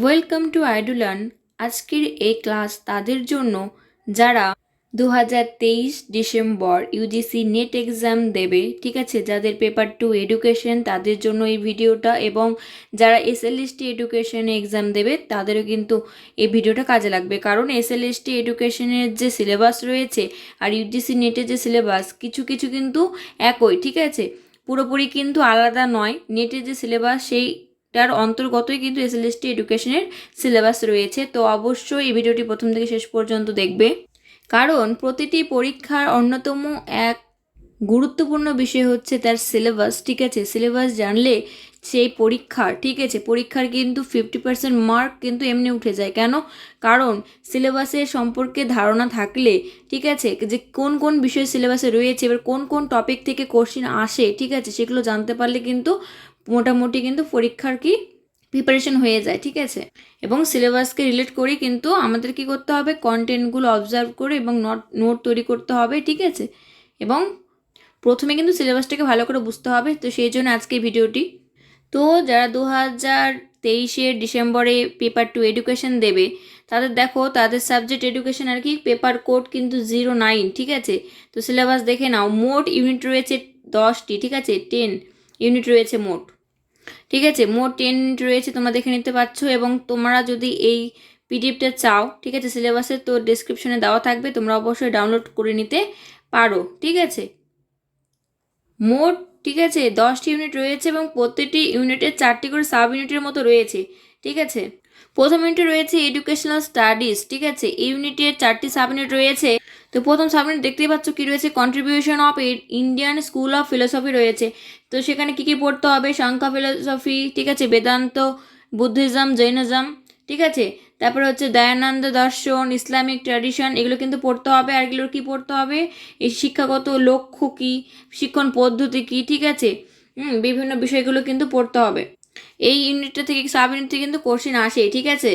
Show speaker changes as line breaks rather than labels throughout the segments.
Welcome to IDOLearn। আজকের এই class তাদের জন্য যারা 2023 ডিসেম্বর ইউজিসি নেট এক্সাম দেবে, ঠিক আছে, যাদের পেপার 2 এডুকেশন তাদের জন্য এই ভিডিওটা, এবং যারা এসএলএসটি এডুকেশনে এক্সাম দেবে তাদেরও কিন্তু এই ভিডিওটা কাজে লাগবে। কারণ এসএলএসটি এডুকেশনের যে সিলেবাস রয়েছে আর ইউজিসি নেটের যে সিলেবাস কিছু কিছু কিন্তু একই, ঠিক আছে, পুরোপুরি কিন্তু আলাদা নয়। নেটের যে সিলেবাস সেইটার অন্তর্গতই কিন্তু এসএলএসটি এডুকেশনের সিলেবাস রয়েছে। তো অবশ্যই এই ভিডিওটি প্রথম থেকে শেষ পর্যন্ত দেখবে, কারণ প্রতিটি পরীক্ষার অন্যতম এক গুরুত্বপূর্ণ বিষয় হচ্ছে তার সিলেবাস, ঠিক আছে। সিলেবাস জানলে সেই পরীক্ষার, ঠিক আছে, পরীক্ষার কিন্তু 50% মার্ক কিন্তু এমনি উঠে যায়। কেন? কারণ সিলেবাসের সম্পর্কে ধারণা থাকলে, ঠিক আছে, যে কোন কোন বিষয় সিলেবাসে রয়েছে, এবার কোন কোন টপিক থেকে কোশ্চিন আসে, ঠিক আছে, সেগুলো জানতে পারলে কিন্তু মোটামুটি কিন্তু পরীক্ষার কি প্রিপারেশন হয়ে যায়, ঠিক আছে। এবং সিলেবাসকে রিলেট করে কিন্তু আমাদের কি করতে হবে, কন্টেন্টগুলো অবজার্ভ করে এবং নোট তৈরি করতে হবে, ঠিক আছে। এবং প্রথমে কিন্তু সিলেবাসটাকে ভালো করে বুঝতে হবে। তো সেই জন্য আজকে ভিডিওটি। তো যারা 2023 ডিসেম্বরে পেপার 2 এডুকেশন দেবে তাদের দেখো, তাদের সাবজেক্ট এডুকেশন আর কি, পেপার কোড কিন্তু 09, ঠিক আছে। তো সিলেবাস দেখে নাও, মোট ইউনিট রয়েছে 10টি, ঠিক আছে, 10 ইউনিট রয়েছে মোট, ঠিক আছে, মোট 10 ইউনিট রয়েছে, তোমরা দেখে নিতে পারছো। এবং তোমরা যদি এই পিডিএফটা চাও, ঠিক আছে, সিলেবাসের তো ডেসক্রিপশনে দেওয়া থাকবে, তোমরা অবশ্যই ডাউনলোড করে নিতে পারো, ঠিক আছে। মোট, ঠিক আছে, 10টি ইউনিট রয়েছে এবং প্রত্যেকটি ইউনিটের 4টি করে সাব ইউনিটের মতো রয়েছে, ঠিক আছে। প্রথম ইউনিটে রয়েছে এডুকেশনাল স্টাডিজ, ঠিক আছে, এই ইউনিটের 4টি সাব ইউনিট রয়েছে। তো প্রথম সাব ইউনিট দেখতেই পাচ্ছ কি রয়েছে, contribution of Indian school of philosophy রয়েছে। তো সেখানে কি কি পড়তে হবে, সংখ্যা ফিলোসফি, ঠিক আছে, বেদান্ত, বুদ্ধিজম, জৈনিজম, ঠিক আছে, তারপরে হচ্ছে দয়ানন্দ দর্শন, ইসলামিক ট্র্যাডিশন, এগুলো কিন্তু পড়তে হবে। আর এগুলোর কী পড়তে হবে, এই শিক্ষাগত লক্ষ্য কী, শিক্ষণ পদ্ধতি কী, ঠিক আছে, বিভিন্ন বিষয়গুলো কিন্তু পড়তে হবে। এই ইউনিটটা থেকে, সাব ইউনিট থেকে কিন্তু কোশ্চেন আসে, ঠিক আছে,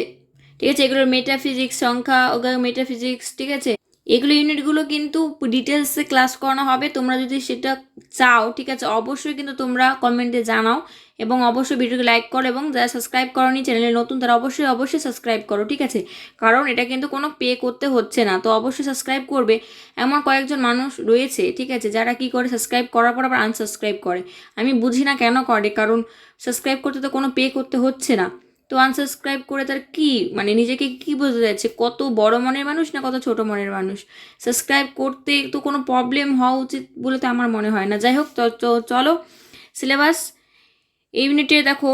ঠিক আছে। এগুলোর মেটাফিজিক্স, সংখ্যা মেটাফিজিক্স, ঠিক আছে, এগুলো ইউনিটগুলো কিন্তু ডিটেলসে ক্লাস করানো হবে। তোমরা যদি সেটা চাও, ঠিক আছে, অবশ্যই কিন্তু তোমরা কমেন্টে জানাও এবং অবশ্যই ভিডিওকে লাইক করো, এবং যারা সাবস্ক্রাইব করোনি, চ্যানেলে নতুন, তারা অবশ্যই সাবস্ক্রাইব করো, ঠিক আছে। কারণ এটা কিন্তু কোনো পে করতে হচ্ছে না, তো অবশ্যই সাবস্ক্রাইব করবে। এমন কয়েকজন মানুষ রয়েছে, ঠিক আছে, যারা কি করে, সাবস্ক্রাইব করার পর আবার আনসাবস্ক্রাইব করে। আমি বুঝি না কেন করে, কারণ সাবস্ক্রাইব করতে তো কোনো পে করতে হচ্ছে না, তো আনসাবস্ক্রাইব করে তার কি মানে, নিজেকে কি বোঝা যাচ্ছে, কত বড় মনের মানুষ না কত ছোট মনের মানুষ। সাবস্ক্রাইব করতে তো কোনো প্রবলেম হওয়া উচিত বলে তো আমার মনে হয় না। যাই হোক, তো চলো সিলেবাস। এই ইউনিটে দেখো,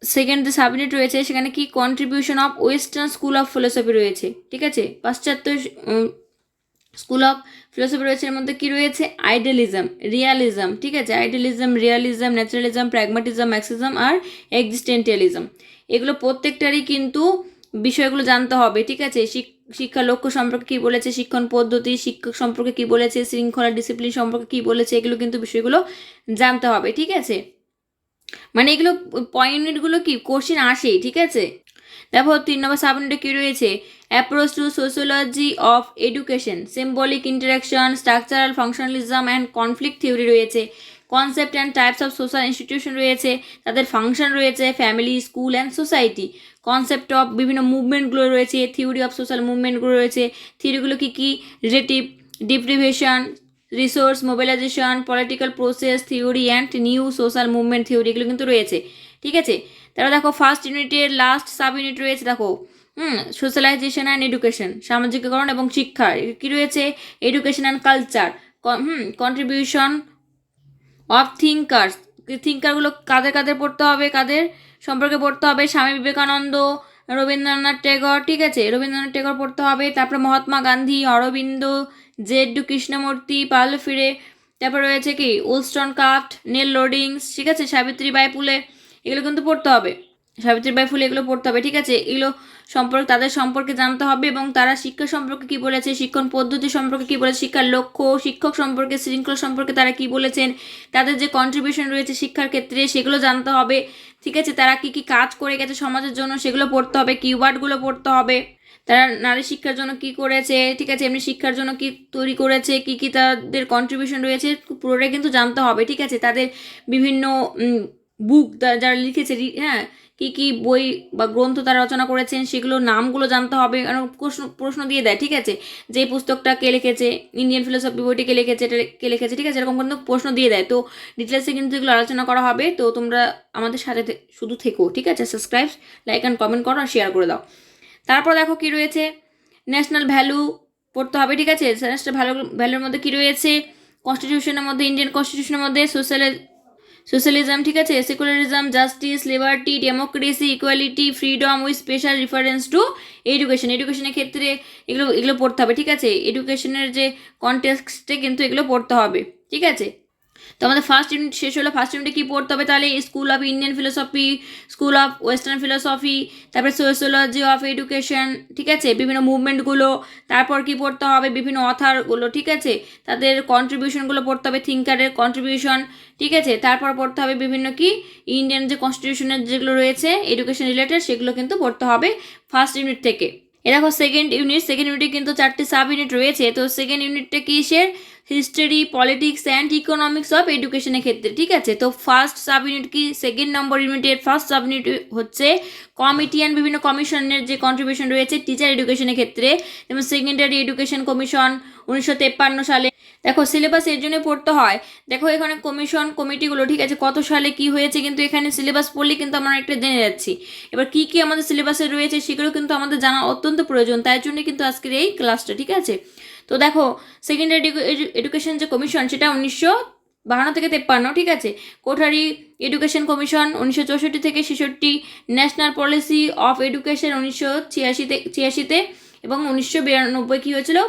সেকেন্ড যে সাব ইউনিট রয়েছে সেখানে কি, contribution of western school of philosophy রয়েছে, ঠিক আছে, পাশ্চাত্য স্কুল অফ ফিলোসফি রয়েছে। এর মধ্যে কি রয়েছে, আইডিয়ালিজম, রিয়ালিজম, ঠিক আছে, idealism, realism, naturalism, pragmatism, Marxism আর এক্সিস্টেন্টিয়ালিজম। এগুলো প্রত্যেকটারই কিন্তু বিষয়গুলো জানতে হবে, ঠিক আছে। শিক্ষা লক্ষ্য সম্পর্কে কী বলেছে, শিক্ষণ পদ্ধতি, শিক্ষক সম্পর্কে কী বলেছে, শৃঙ্খলা ডিসিপ্লিন সম্পর্কে কী বলেছে, এগুলো কিন্তু বিষয়গুলো জানতে হবে, ঠিক আছে। মানে এগুলো পয়েন্টগুলো কি কোশ্চেন আসেই, ঠিক আছে। দেখো 3 নম্বর সাব ইউনিটে কী রয়েছে, approach to sociology of education, symbolic interaction, structural functionalism and conflict theory রয়েছে। Concept and types of social institution রয়েছে, তাদের ফাংশন রয়েছে, family, school and society. Concept of বিভিন্ন মুভমেন্টগুলো রয়েছে, থিওরি অফ সোশ্যাল মুভমেন্টগুলো রয়েছে। থিওরিগুলো কী কী, relative, deprivation, resource mobilisation, political process theory and new social movement theory, এগুলো কিন্তু রয়েছে, ঠিক আছে। তারপর দেখো ফার্স্ট ইউনিটের লাস্ট সাব ইউনিট রয়েছে, দেখো সোশ্যালাইজেশন অ্যান্ড এডুকেশন, সামাজিকীকরণ এবং শিক্ষা, কী রয়েছে, education and culture, contribution of thinkers, থিঙ্কারগুলো কাদের কাদের পড়তে হবে, কাদের সম্পর্কে পড়তে হবে, স্বামী বিবেকানন্দ, রবীন্দ্রনাথ টেগর, ঠিক আছে, রবীন্দ্রনাথ টেগর পড়তে হবে। তারপরে মহাত্মা গান্ধী, অরবিন্দ, জেডু কৃষ্ণমূর্তি, পাল ফিরে, তারপর রয়েছে কি উলস্টন কাফট, নেল লোডিংস, ঠিক আছে, সাবিত্রীবাই ফুলে, এগুলো কিন্তু পড়তে হবে। সাবিত্রীবাই ফুলে এগুলো পড়তে হবে, ঠিক আছে। এগুলো সম্পর্কে, তাদের সম্পর্কে জানতে হবে এবং তারা শিক্ষা সম্পর্কে কী বলেছে, শিক্ষণ পদ্ধতি সম্পর্কে কী বলেছে, শিক্ষার লক্ষ্য, শিক্ষক সম্পর্কে, শৃঙ্খলা সম্পর্কে তারা কী বলেছেন, তাদের যে কন্ট্রিবিউশন রয়েছে শিক্ষার ক্ষেত্রে সেগুলো জানতে হবে, ঠিক আছে। তারা কী কী কাজ করে গেছে সমাজের জন্য সেগুলো পড়তে হবে, কিওয়ার্ডগুলো পড়তে হবে। তারা নারী শিক্ষার জন্য কি করেছে, ঠিক আছে, এমনি শিক্ষার জন্য কি তৈরি করেছে, কি কি তাদের কন্ট্রিবিউশন রয়েছে, পুরোটাই কিন্তু জানতে হবে, ঠিক আছে। তাদের বিভিন্ন বুক যারা লিখেছে, হ্যাঁ, কি কি বই বা গ্রন্থ তারা রচনা করেছেন সেগুলো নামগুলো জানতে হবে, কারণ প্রশ্ন দিয়ে দেয়, ঠিক আছে, যে পুস্তকটা কে লিখেছে, ইন্ডিয়ান ফিলোসফি বইটি কে লিখেছে, এটা কে লিখেছে, ঠিক আছে, এরকম কিন্তু প্রশ্ন দিয়ে দেয়। তো ডিটেলসে কিন্তু এগুলো আলোচনা করা হবে। তো তোমরা আমাদের সাথে শুধু থেকো, ঠিক আছে, সাবস্ক্রাইব, লাইক অ্যান্ড কমেন্ট করো আর শেয়ার করে দাও। তারপর দেখো কি রয়েছে, ন্যাশনাল ভ্যালু পড়তে হবে, ঠিক আছে। ন্যাশনাল ভ্যালুর মধ্যে কি রয়েছে, কনস্টিটিউশনের মধ্যে, ইন্ডিয়ান কনস্টিটিউশনের মধ্যে সোশ্যালিজম, ঠিক আছে, secularism, justice, liberty, democracy, equality, freedom with special reference to এডুকেশনের ক্ষেত্রে এগুলো পড়তে হবে, ঠিক আছে। এডুকেশনের যে কনটেক্সটে কিন্তু এগুলো পড়তে হবে, ঠিক আছে। তো আমাদের ফার্স্ট ইউনিট শেষ হলো। ফার্স্ট ইউনিটে কী পড়তে হবে তাহলে, school of Indian philosophy, school of western philosophy, তারপরে সোশিওলজি অফ এডুকেশন, ঠিক আছে, বিভিন্ন মুভমেন্টগুলো, তারপর কি পড়তে হবে, বিভিন্ন অথারগুলো, ঠিক আছে, তাদের কন্ট্রিবিউশনগুলো পড়তে হবে, থিঙ্কারের কন্ট্রিবিউশন, ঠিক আছে। তারপর পড়তে হবে বিভিন্ন কি ইন্ডিয়ান যে কনস্টিটিউশনের যেগুলো রয়েছে এডুকেশন রিলেটেড সেগুলো কিন্তু পড়তে হবে ফার্স্ট ইউনিট থেকে। এ দেখো সেকেন্ড ইউনিটে কিন্তু 4টি সাব ইউনিট রয়েছে। তো সেকেন্ড ইউনিটটা কিসের, history, politics and economics of এডুকেশনের ক্ষেত্রে, ঠিক আছে। তো ফার্স্ট সাব ইউনিট কি, সেকেন্ড নম্বর ইউনিটের ফার্স্ট সাব ইউনিট হচ্ছে কমিটি অ্যান্ড বিভিন্ন কমিশনের যে কন্ট্রিবিউশন রয়েছে টিচার এডুকেশনের ক্ষেত্রে, যেমন সেকেন্ডারি এডুকেশন কমিশন 1953 সালে। দেখো সিলেবাস এর জন্য পড়তে হয়, দেখো এখানে কমিটিগুলো, ঠিক আছে, কত সালে কি হয়েছে কিন্তু এখানে সিলেবাস পড়লে কিন্তু আমরা একটা জেনে যাচ্ছি। এবার কি কি আমাদের সিলেবাসে রয়েছে সেগুলো কিন্তু আমাদের জানা অত্যন্ত প্রয়োজন, তাই জন্য কিন্তু আজকের এই ক্লাসটা, ঠিক আছে। তো দেখো সেকেন্ডারি এডুকেশন যে কমিশন সেটা 1952 থেকে 53, ঠিক আছে। কোঠারি এডুকেশন কমিশন 1964 থেকে 66, ন্যাশনাল পলিসি অফ এডুকেশন 1986 এবং 1992 কী হয়েছিল,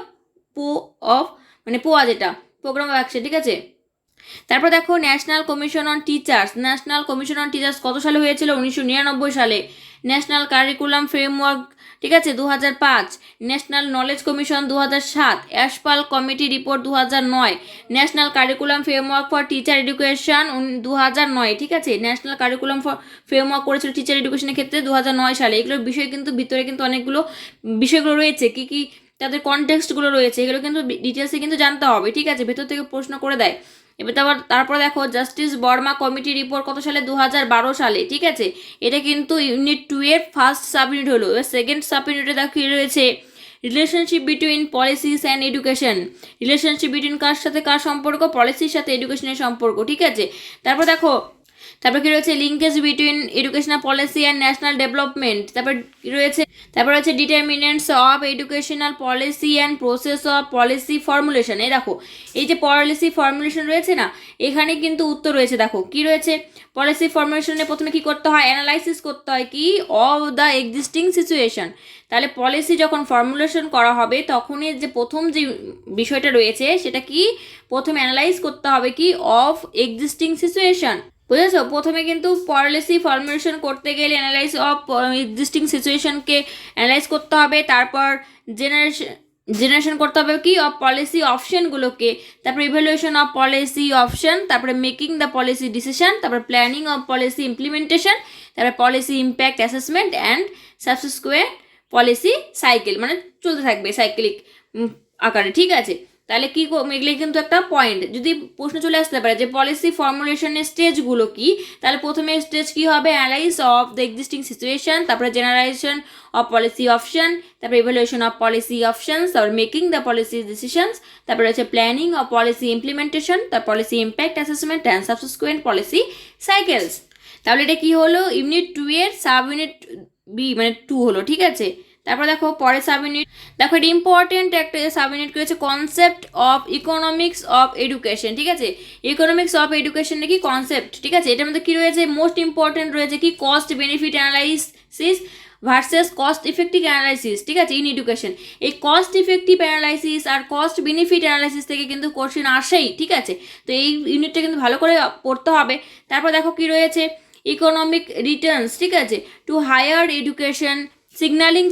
পোয়া যেটা প্রোগ্রাম অফ অ্যাকশন, ঠিক আছে। তারপর দেখো ন্যাশনাল কমিশন অন টিচার্স কত সালে হয়েছিল, 1999 সালে। ন্যাশনাল কারিকুলাম ফ্রেমওয়ার্ক, ঠিক আছে, 2005। National Knowledge Commission 2007। Yashpal committee report 2009। National curriculum Framework for Teacher Education 2009, ঠিক আছে। ন্যাশনাল কারিকুলাম ফর ফ্রেমওয়ার্ক করেছিল টিচার এডুকেশনের ক্ষেত্রে 2009 সালে। এগুলোর বিষয় কিন্তু ভিতরে কিন্তু অনেকগুলো বিষয়গুলো রয়েছে, কি কি তাদের কনটেক্সটগুলো রয়েছে এগুলো কিন্তু ডিটেলসে কিন্তু জানতে হবে, ঠিক আছে, ভেতর থেকে প্রশ্ন করে দেয়। এবার তারপর দেখো জাস্টিস বর্মা কমিটি রিপোর্ট কত সালে, 2012 সালে, ঠিক আছে। এটা কিন্তু ইউনিট 2 এর ফার্স্ট সাব ইউনিট হলো। এবার সেকেন্ড সাব ইউনিটে দেখো কি রয়েছে, relationship between policies and education. Relationship between কার সাথে কার সম্পর্ক, পলিসির সাথে এডুকেশনের সম্পর্ক, ঠিক আছে। তারপর কি রয়েছে, linkage between educational policy and national development. তারপর রয়েছে determinants of educational policy and process of policy formulation. এই দেখো এই যে পলিসি ফর্মুলেশন রয়েছে না, এখানে কিন্তু উত্তর রয়েছে। দেখো কি রয়েছে, পলিসি ফর্মুলেশনে প্রথমে কি করতে হয়, অ্যানালাইসিস করতে হয় কি অফ দ্য এক্সিস্টিং সিচুয়েশন। তাহলে পলিসি যখন ফর্মুলেশন করা হবে তখনই যে প্রথম যে বিষয়টা রয়েছে সেটা কি, প্রথমে অ্যানালাইজ করতে হবে কি অফ এক্সিস্টিং সিচুয়েশন, বুঝেছো। প্রথমে কিন্তু পলিসি ফর্মুলেশন করতে গেলে অ্যানালাইজ অফ এক্সিস্টিং সিচুয়েশনকে অ্যানালাইজ করতে হবে, তারপর জেনারেশন করতে হবে কি অফ পলিসি অপশনগুলোকে, তারপর ইভ্যালুয়েশন অফ পলিসি অপশন, তারপরে মেকিং দ্য পলিসি ডিসিশন, তারপর প্ল্যানিং অফ পলিসি ইমপ্লিমেন্টেশন, তারপর policy impact assessment and subsequent policy cycle, মানে চলতে থাকবে সাইক্লিক আকারে, ঠিক আছে। তাহলে কি এগুলো কিন্তু একটা পয়েন্ট, যদি প্রশ্ন চলে আসতে পারে যে পলিসি ফর্মুলেশনের স্টেজগুলো কি, তাহলে প্রথমে স্টেজ কি হবে, analyse of the existing situation, তারপরে জেনারেশন অফ পলিসি অপশন, তারপরে ইভ্যালুয়েশন অফ পলিসি অপশনস, তারপর মেকিং দ্য পলিসি ডিসিশনস, তারপরে হচ্ছে প্ল্যানিং অফ পলিসি ইমপ্লিমেন্টেশন, তারপর policy impact assessment and subsequent policy cycles. তাহলে এটা কি হলো, ইউনিট 2 এর সাব ইউনিট বি মানে 2 হলো, ঠিক আছে। তারপর দেখো পরের সাব ইউনিট, দেখো এটা ইম্পর্টেন্ট একটা সাব ইউনিট রয়েছে, concept of economics of education, ঠিক আছে। ইকোনমিক্স অফ এডুকেশন কি কনসেপ্ট, ঠিক আছে। এটার মধ্যে কি রয়েছে, মোস্ট ইম্পর্টেন্ট রয়েছে কি cost benefit analysis versus cost effective analysis, ঠিক আছে, ইন এডুকেশন। এই কস্ট ইফেক্টিভ অ্যানালাইসিস আর কস্ট বেনিফিট অ্যানালাইসিস থেকে কিন্তু কোশ্চেন আসেই, ঠিক আছে। তো এই ইউনিটটা কিন্তু ভালো করে পড়তে হবে। তারপর দেখো কি রয়েছে, ইকোনমিক রিটার্নস, ঠিক আছে, to higher education, signaling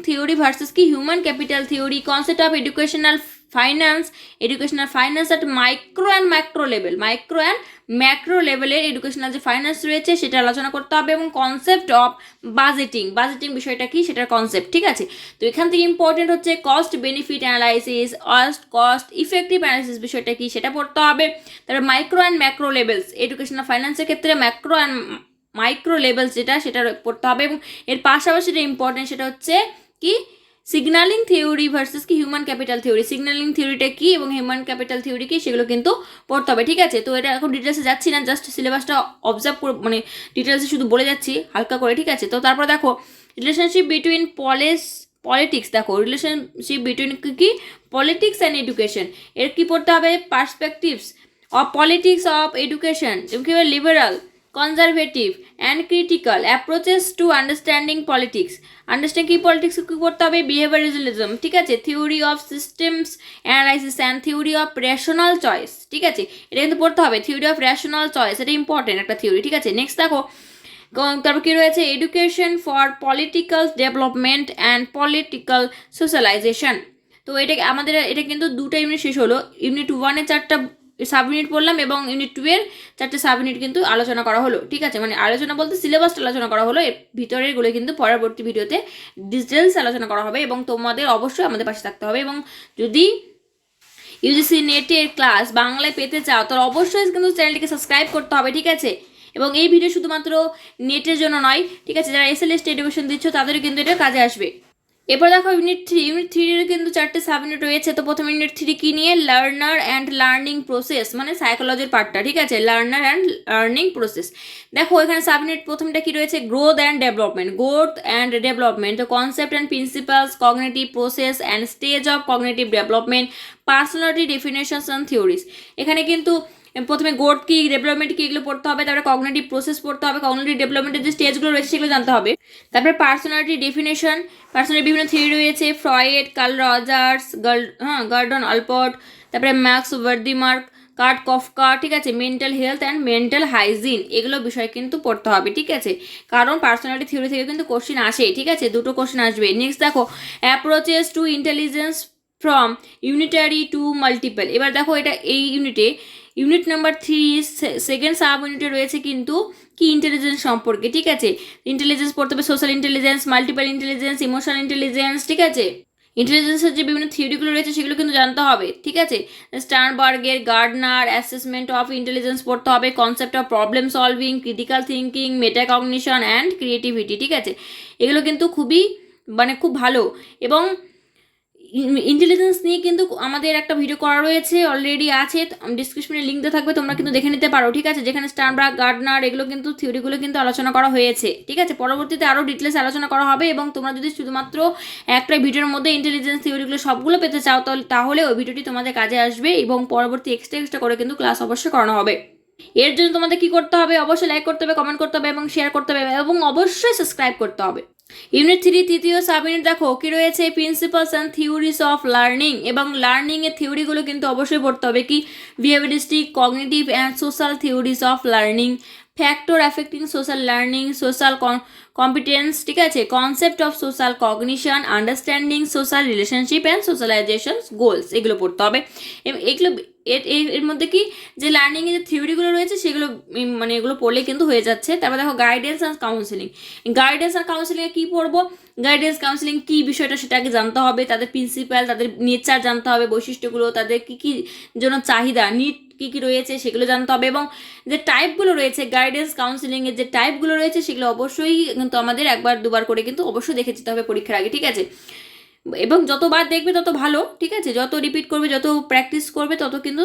theory versus কি human capital theory, concept of educational finance at micro and macro লেভেলের এডুকেশনাল যে ফাইন্যান্স রয়েছে সেটা আলোচনা করতে হবে, এবং কনসেপ্ট অফ বাজেটিং বিষয়টা কি সেটার কনসেপ্ট, ঠিক আছে। তো এখান থেকে ইম্পর্টেন্ট হচ্ছে cost benefit analysis, cost effective analysis বিষয়টা কি সেটা পড়তে হবে। তারপর micro and macro levels, educational ফাইন্যান্সের ক্ষেত্রে ম্যাক্রো অ্যান্ড মাইক্রো লেভেল সেটা পড়তে হবে। এবং এর পাশাপাশি যেটা ইম্পর্টেন্ট সেটা হচ্ছে কি সিগন্যালিং থিওরি ভার্সেস কি হিউম্যান ক্যাপিটাল থিওরি, সিগন্যালিং থিওরিটা কি এবং হিউম্যান ক্যাপিটাল থিওরি কি সেগুলো কিন্তু পড়তে হবে, ঠিক আছে। তো এটা এখন ডিটেলসে যাচ্ছি না, জাস্ট সিলেবাসটা অবজার্ভ করে মানে ডিটেলসে শুধু বলে যাচ্ছি হালকা করে, ঠিক আছে। তো তারপর দেখো রিলেশনশিপ বিটুইন পলিটিক্স, দেখো রিলেশনশিপ বিটুইন কি পলিটিক্স অ্যান্ড এডুকেশন, এর কি পড়তে হবে perspectives of politics of education, liberal, conservative and critical approaches to understanding politics, understanding কি পলিটিক্স কি করতে হবে বিহেভিয়ারিজম, ঠিক আছে, theory of systems analysis and theory of rational choice, ঠিক আছে, এটা কিন্তু পড়তে হবে, থিওরি অফ রেশনাল চয়েস, এটা ইম্পর্টেন্ট একটা থিওরি, ঠিক আছে। নেক্সট দেখো তারপর কি রয়েছে education for political development and political socialisation. তো এটা কিন্তু দুটো ইউনিট শেষ হলো, ইউনিট 1-এ 4টা সাব ইউনিট পড়লাম এবং ইউনিট 2-এর 4টে সাব ইউনিট কিন্তু আলোচনা করা হলো, ঠিক আছে, মানে আলোচনা বলতে সিলেবাসটা আলোচনা করা হলো, এর ভিতরেরগুলো কিন্তু পরবর্তী ভিডিওতে ডিটেলস আলোচনা করা হবে এবং তোমাদের অবশ্যই আমাদের পাশে থাকতে হবে। এবং যদি ইউজিসি নেটের ক্লাস বাংলায় পেতে চাও তাহলে অবশ্যই কিন্তু চ্যানেলটিকে সাবস্ক্রাইব করতে হবে, ঠিক আছে। এবং এই ভিডিও শুধুমাত্র নেটের জন্য নয়, ঠিক আছে, যারা এসএলএসটি এডুকেশন দিচ্ছ তাদেরও কিন্তু এটা কাজে আসবে। এরপর দেখো ইউনিট 3-এর কিন্তু 4টে সাব ইউনিট রয়েছে। তো প্রথমে ইউনিট 3 কি নিয়ে লার্নার অ্যান্ড লার্নিং প্রসেস, মানে সাইকোলজির পার্টটা, ঠিক আছে, লার্নার অ্যান্ড লার্নিং প্রসেস। দেখো এখানে সাব ইউনিট প্রথমটা কি রয়েছে গ্রোথ অ্যান্ড ডেভেলপমেন্ট, তো concept and principles, cognitive process and stage of cognitive development, personality definitions and theories. এখানে কিন্তু প্রথমে গ্রোথ কি ডেভেলপমেন্ট কি এগুলো পড়তে হবে, তারপরে কগনিটিভ প্রসেস পড়তে হবে, কগনিটিভ ডেভেলপমেন্টের যে স্টেজগুলো রয়েছে সেগুলো জানতে হবে, তারপরে পার্সোনালিটি ডেফিনেশন, পার্সোনালিটি বিভিন্ন থিওরি রয়েছে, ফ্রয়েড, কার্ল রজার্স, গর্ডন আলপট, তারপরে ম্যাক্স ভার্দিমার্ক, কার্ট কফকা, ঠিক আছে, mental health and mental hygiene, এগুলো বিষয় কিন্তু পড়তে হবে, ঠিক আছে, কারণ পার্সোনালিটি থিওরি থেকে কিন্তু কোশ্চেন আসে, ঠিক আছে, দুটো কোশ্চেন আসবে। নেক্সট দেখো approaches to intelligence from unitary to multiple. এবার দেখো এটা এই ইউনিট নাম্বার 3 সেকেন্ড সাব ইউনিটে রয়েছে কিন্তু কি ইন্টেলিজেন্স সম্পর্কে, ঠিক আছে, ইন্টেলিজেন্স পড়তে হবে, social intelligence, multiple intelligence, emotional intelligence, ঠিক আছে, ইন্টেলিজেন্সের যে বিভিন্ন থিওরিগুলো রয়েছে সেগুলো কিন্তু জানতে হবে, ঠিক আছে, স্টার্নবার্গের গার্ডনার অ্যাসেসমেন্ট অফ ইন্টেলিজেন্স পড়তে হবে, concept of problem solving, critical thinking, metacognition and creativity, ঠিক আছে, এগুলো কিন্তু খুব ভালো। এবং ইন্টেলিজেন্স নিয়ে কিন্তু আমাদের একটা ভিডিও করা রয়েছে, অলরেডি আছে, ডিসক্রিপশনে লিঙ্ক দেওয়া থাকবে, তোমরা কিন্তু দেখে নিতে পারো, ঠিক আছে, যেখানে স্টার্নবার্গ গার্ডনার এগুলো কিন্তু থিওরিগুলো কিন্তু আলোচনা করা হয়েছে, ঠিক আছে, পরবর্তীতে আরও ডিটেলস আলোচনা করা হবে। এবং তোমরা যদি শুধুমাত্র একটা ভিডিওর মধ্যে ইন্টেলিজেন্স থিওরিগুলো সবগুলো পেতে চাও তাহলে ওই ভিডিওটি তোমাদের কাজে আসবে এবং পরবর্তী এক্সট্রা করে কিন্তু ক্লাস অবশ্যই করানো হবে। এর জন্য তোমাদের কি করতে হবে, অবশ্যই লাইক করতে হবে, কমেন্ট করতে হবে এবং শেয়ার করতে হবে এবং অবশ্যই সাবস্ক্রাইব করতে হবে। ইউনিট 3 তৃতীয় সাব ইউনিট দেখো কি রয়েছে principles and theories of learning, এবং লার্নিং এর থিওরিগুলো কিন্তু অবশ্যই পড়তে হবে, কি behaviouristic, cognitive and social theories of learning, factor affecting social learning, social competence, ঠিক আছে, concept of social cognition, understanding social relationship and socialisation goals, এগুলো পড়তে হবে। এগুলো এর মধ্যে কি যে লার্নিংয়ের যে থিওরিগুলো রয়েছে সেগুলো মানে এগুলো পড়লে কিন্তু হয়ে যাচ্ছে। তারপর দেখো গাইডেন্স অ্যান্ড কাউন্সিলিংয়ে কী পড়বো, গাইডেন্স কাউন্সিলিং কী বিষয়টা সেটা আগে জানতে হবে, তাদের প্রিন্সিপাল, তাদের নেচার জানতে হবে, বৈশিষ্ট্যগুলো, তাদের কী কী জন্য চাহিদা, নিড কী কী রয়েছে সেগুলো জানতে হবে, এবং যে টাইপগুলো রয়েছে গাইডেন্স কাউন্সিলিংয়ের যে টাইপগুলো রয়েছে সেগুলো অবশ্যই কিন্তু আমাদের একবার দুবার করে কিন্তু অবশ্যই দেখে যেতে হবে পরীক্ষার আগে, ঠিক আছে, এবং যতবার দেখবে তত ভালো, ঠিক আছে, যত রিপিট করবে যত প্র্যাকটিস করবে তত কিন্তু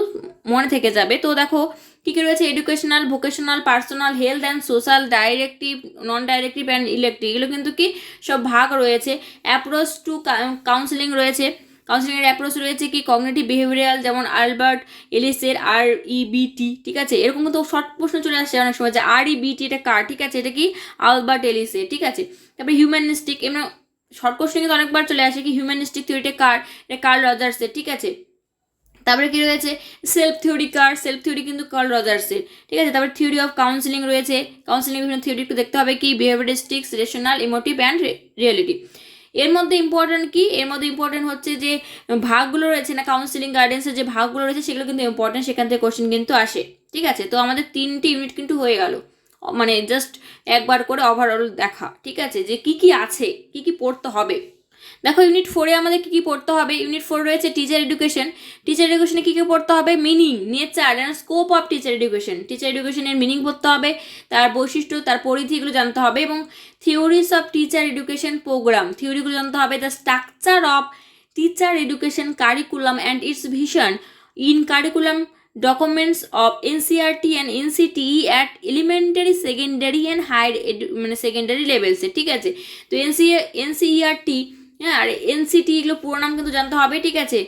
মনে থেকে যাবে। তো দেখো কী কী রয়েছে educational, vocational, personal, health and social, directive, non directive and elective, এগুলো কিন্তু কি সব ভাগ রয়েছে। অ্যাপ্রোচ টু কাউন্সিলিং রয়েছে, কাউন্সিলিংয়ের অ্যাপ্রোচ রয়েছে কি কগনিটিভ বিহেভিয়ারাল, যেমন আলবার্ট এলিসের REBT, ঠিক আছে, এরকম কিন্তু শর্ট প্রশ্ন চলে আসছে অনেক সময় যে REBT এটা কার, ঠিক আছে, এটা কি আলবার্ট এলিসের, ঠিক আছে। তারপরে হিউম্যানিস্টিক, এমন শর্ট কোশ্চেন কিন্তু অনেকবার চলে আসে কি হিউম্যানিস্টিক থিওরিটা কার, এটা কার্ল রজার্সের, ঠিক আছে। তারপরে কি রয়েছে সেলফ থিওরি কিন্তু কার্ল রজার্সের, ঠিক আছে। তারপরে থিওরি অফ কাউন্সিলিং রয়েছে, কাউন্সিলিং বিভিন্ন থিওরি একটু দেখতে হবে কি বিহেভিয়ারিস্টিক্স, রেশনাল, ইমোটিভ অ্যান্ড রিয়েলিটি। এর মধ্যে ইম্পর্টেন্ট হচ্ছে যে ভাগগুলো রয়েছে না, কাউন্সিলিং গাইডেন্সের যে ভাগগুলো রয়েছে সেগুলো কিন্তু ইম্পর্টেন্ট, সেখান থেকে কোশ্চেন কিন্তু আসে, ঠিক আছে। তো আমাদের 3টি ইউনিট কিন্তু হয়ে গেল, মানে জাস্ট একবার করে ওভারঅল দেখা, ঠিক আছে, যে কি কি আছে, কি কি পড়তে হবে। দেখো ইউনিট 4-এ আমাদের কী কী পড়তে হবে। ইউনিট 4 রয়েছে টিচার এডুকেশন। টিচার এডুকেশনে কী কী পড়তে হবে, meaning, nature and scope of teacher education. Teacher এডুকেশনের মিনিং পড়তে হবে, তার বৈশিষ্ট্য, তার পরিধি, এগুলো জানতে হবে। এবং theories of teacher education programme, থিওরিগুলো জানতে হবে। The structure of teacher education curriculum and its vision in curriculum documents of NCERT and NCTE at elementary, secondary and higher মানে সেকেন্ডারি লেভেলসে, ঠিক আছে। তো NCERT হ্যাঁ আর NCTE এগুলো পুরো নাম কিন্তু জানতে হবে, ঠিক আছে।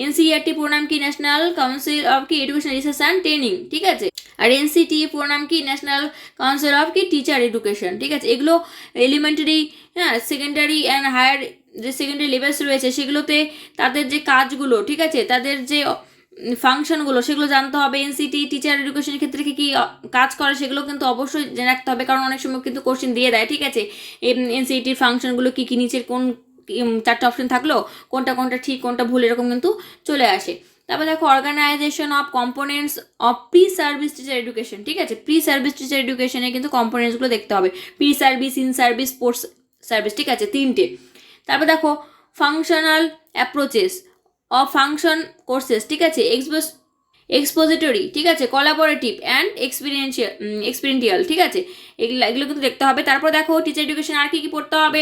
NCERT পুরো নাম কি, ন্যাশনাল কাউন্সিল অফ কি এডুকেশন রিসার্চ অ্যান্ড ট্রেনিং, ঠিক আছে। আর NCTE পুরো নাম কি, ন্যাশনাল কাউন্সিল অফ কি টিচার এডুকেশন, ঠিক আছে। এগুলো এলিমেন্টারি, হ্যাঁ সেকেন্ডারি অ্যান্ড হায়ার যে সেকেন্ডারি লেভেলস রয়েছে সেগুলোতে তাদের যে কাজগুলো, ঠিক আছে, তাদের যে ফাংশনগুলো সেগুলো জানতে হবে। NCTE টিচার এডুকেশনের ক্ষেত্রে কী কী কাজ করে সেগুলো কিন্তু অবশ্যই জেনে রাখতে হবে, কারণ অনেক সময় কিন্তু কোশ্চেন দিয়ে দেয়, ঠিক আছে। NCTEর ফাংশনগুলো কী কী, নিচের কোন 4টা অপশন থাকলো, কোনটা কোনটা ঠিক কোনটা ভুল, এরকম কিন্তু চলে আসে। তারপর দেখো organisation of components of pre service teacher education, ঠিক আছে। প্রি সার্ভিস টিচার এডুকেশনে কিন্তু কম্পোনেন্টসগুলো দেখতে হবে, pre service, in service, post service, ঠিক আছে, 3টে। তারপর দেখো functional approaches of function courses, ঠিক আছে, এক্সপোজিটরি, ঠিক আছে, কোলাবোরেটিভ অ্যান্ড এক্সপেরিয়েন্টিয়াল, ঠিক আছে, এগুলো কিন্তু দেখতে হবে। তারপর দেখো টিচার এডুকেশন আর কি কি পড়তে হবে,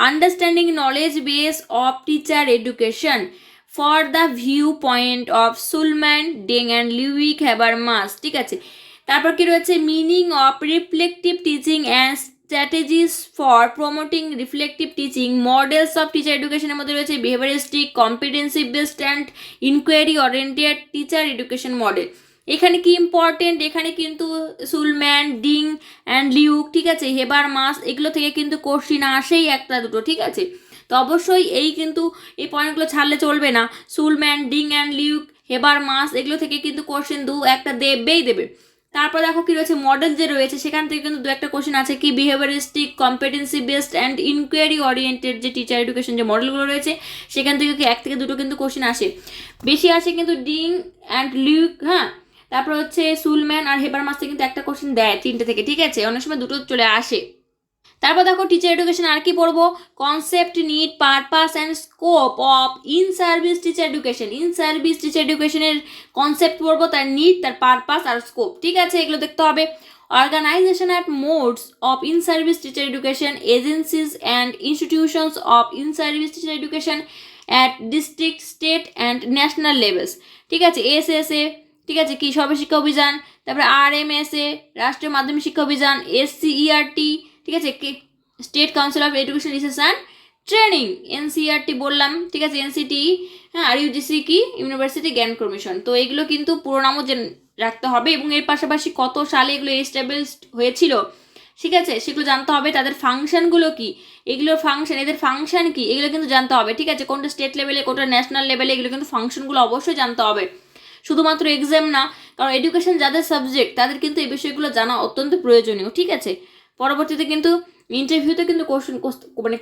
understanding knowledge base of teacher education for the view point of Shulman, Deng and লিউইক হ্যাবারমাস, ঠিক আছে। তারপর কি রয়েছে, meaning of reflective teaching and strategies for promoting reflective teaching, models of teacher এডুকেশনের মধ্যে রয়েছে behaviouristic, competency based and inquiry oriented teacher education model. এখানে কি ইম্পর্টেন্ট, এখানে কিন্তু সুলম্যান, ডিং অ্যান্ড লিউক, ঠিক আছে, হেবারমাস, এগুলো থেকে কিন্তু কোশ্চিন আসেই একটা দুটো, ঠিক আছে। তো অবশ্যই এই পয়েন্টগুলো ছাড়লে চলবে না। সুলম্যান, ডিং অ্যান্ড লিউক, হেবারমাস, এগুলো থেকে কিন্তু কোশ্চেন একটা দেবেই দেবে। তারপর দেখো কি রয়েছে, মডেল যে রয়েছে সেখান থেকে কিন্তু 2-একটা কোশ্চেন আছে, কি behaviouristic, competency based and inquiry oriented যে টিচার এডুকেশন যে মডেলগুলো রয়েছে সেখান থেকে কি 1 থেকে 2টো কিন্তু কোশ্চেন আসে, বেশি আসে কিন্তু ডিং অ্যান্ড লিউক, হ্যাঁ। তারপর হচ্ছে সুলম্যান আর হেবারমাসে কিন্তু একটা কোশ্চেন দেয় 3টে থেকে, ঠিক আছে, অনেক সময় 2টো চলে আসে। তারপর দেখো টিচার এডুকেশন আর কি পড়বো, concept, need, purpose and scope of in service teacher education. In service teacher এডুকেশনের কনসেপ্ট পড়বো, তার নিড, তার পারপাস আর স্কোপ, ঠিক আছে, এগুলো দেখতে হবে। Organisation at modes of in service teacher education, agencies and institutions of in service teacher education at district, state and national levels, ঠিক আছে। SSA, ঠিক আছে, কি সর্বশিক্ষা অভিযান। তারপরে RMSA, রাষ্ট্রীয় মাধ্যমিক শিক্ষা অভিযান। SCERT, ঠিক আছে, state council of education research and training. NCERT বললাম, ঠিক আছে, NCTE, হ্যাঁ, আর UGC কি ইউনিভার্সিটি জ্ঞান কমিশন। তো এগুলো কিন্তু পুরো নামও রাখতে হবে, এবং এর পাশাপাশি কত সালে এগুলো এস্টাবলিশড হয়েছিল, ঠিক আছে, সেগুলো জানতে হবে। তাদের ফাংশনগুলো কি, এগুলোর ফাংশন, এদের ফাংশন কি, এগুলো কিন্তু জানতে হবে, ঠিক আছে। কোনটা স্টেট লেভেলে, কোনটা ন্যাশনাল লেভেলে, এগুলো কিন্তু ফাংশনগুলো অবশ্যই জানতে হবে, শুধুমাত্র এক্সাম না, কারণ এডুকেশন যাদের সাবজেক্ট তাদের কিন্তু এই বিষয়গুলো জানা অত্যন্ত প্রয়োজনীয়, ঠিক আছে। পরবর্তীতে কিন্তু ইন্টারভিউতে কিন্তু কোশ্চেন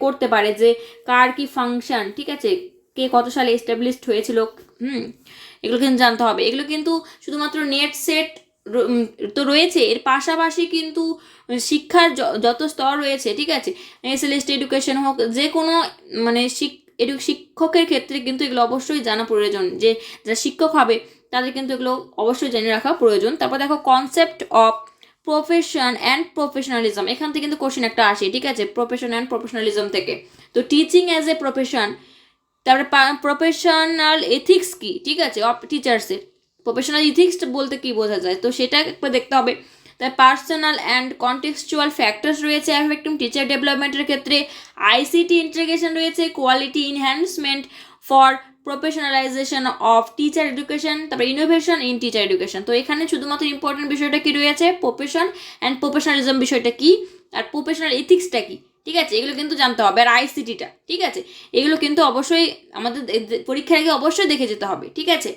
করতে পারে যে কার কি ফাংশন, ঠিক আছে, কে কত সালে এস্টাবলিশড হয়েছিল, এগুলো কিন্তু জানতে হবে। এগুলো কিন্তু শুধুমাত্র নেট সেট তো রয়েছে, এর পাশাপাশি কিন্তু শিক্ষার যত স্তর রয়েছে, ঠিক আছে, SLST এডুকেশন হোক, যে কোনো শিক্ষকের ক্ষেত্রে কিন্তু এগুলো অবশ্যই জানা প্রয়োজন, যে যারা শিক্ষক হবে তাদের কিন্তু এগুলো অবশ্যই জেনে রাখা প্রয়োজন। তারপর দেখো concept of profession and professionalism, এখান থেকে কিন্তু কোশ্চেন একটা আসে, ঠিক আছে, প্রফেশন অ্যান্ড প্রফেশনালিজম থেকে। তো টিচিং অ্যাজ এ প্রফেশন, তারপরে প্রফেশনাল এথিক্স কি, ঠিক আছে, অফ টিচার্সের প্রফেশনাল ইথিক্স বলতে কি বোঝা যায়, তো সেটা একবার দেখতে হবে। তার পার্সোনাল অ্যান্ড কন্টেক্সচুয়াল ফ্যাক্টরস রয়েছে অ্যাফেক্টিং টিচার ডেভেলপমেন্টের ক্ষেত্রে। ICT ইন্টিগ্রেশন রয়েছে, quality enhancement for professionalisation of teacher education. তারপরে ইনোভেশন ইন টিচার এডুকেশন। তো এখানে শুধুমাত্র ইম্পর্টেন্ট বিষয়টা কি রয়েছে, প্রফেশন অ্যান্ড প্রফেশনালিজম বিষয়টা কি, আর প্রফেশনাল এথিক্সটা কি, ঠিক আছে, এগুলো কিন্তু জানতে হবে। আর ICTটা, ঠিক আছে, এগুলো কিন্তু অবশ্যই আমাদের পরীক্ষার আগে অবশ্যই দেখে যেতে হবে, ঠিক আছে।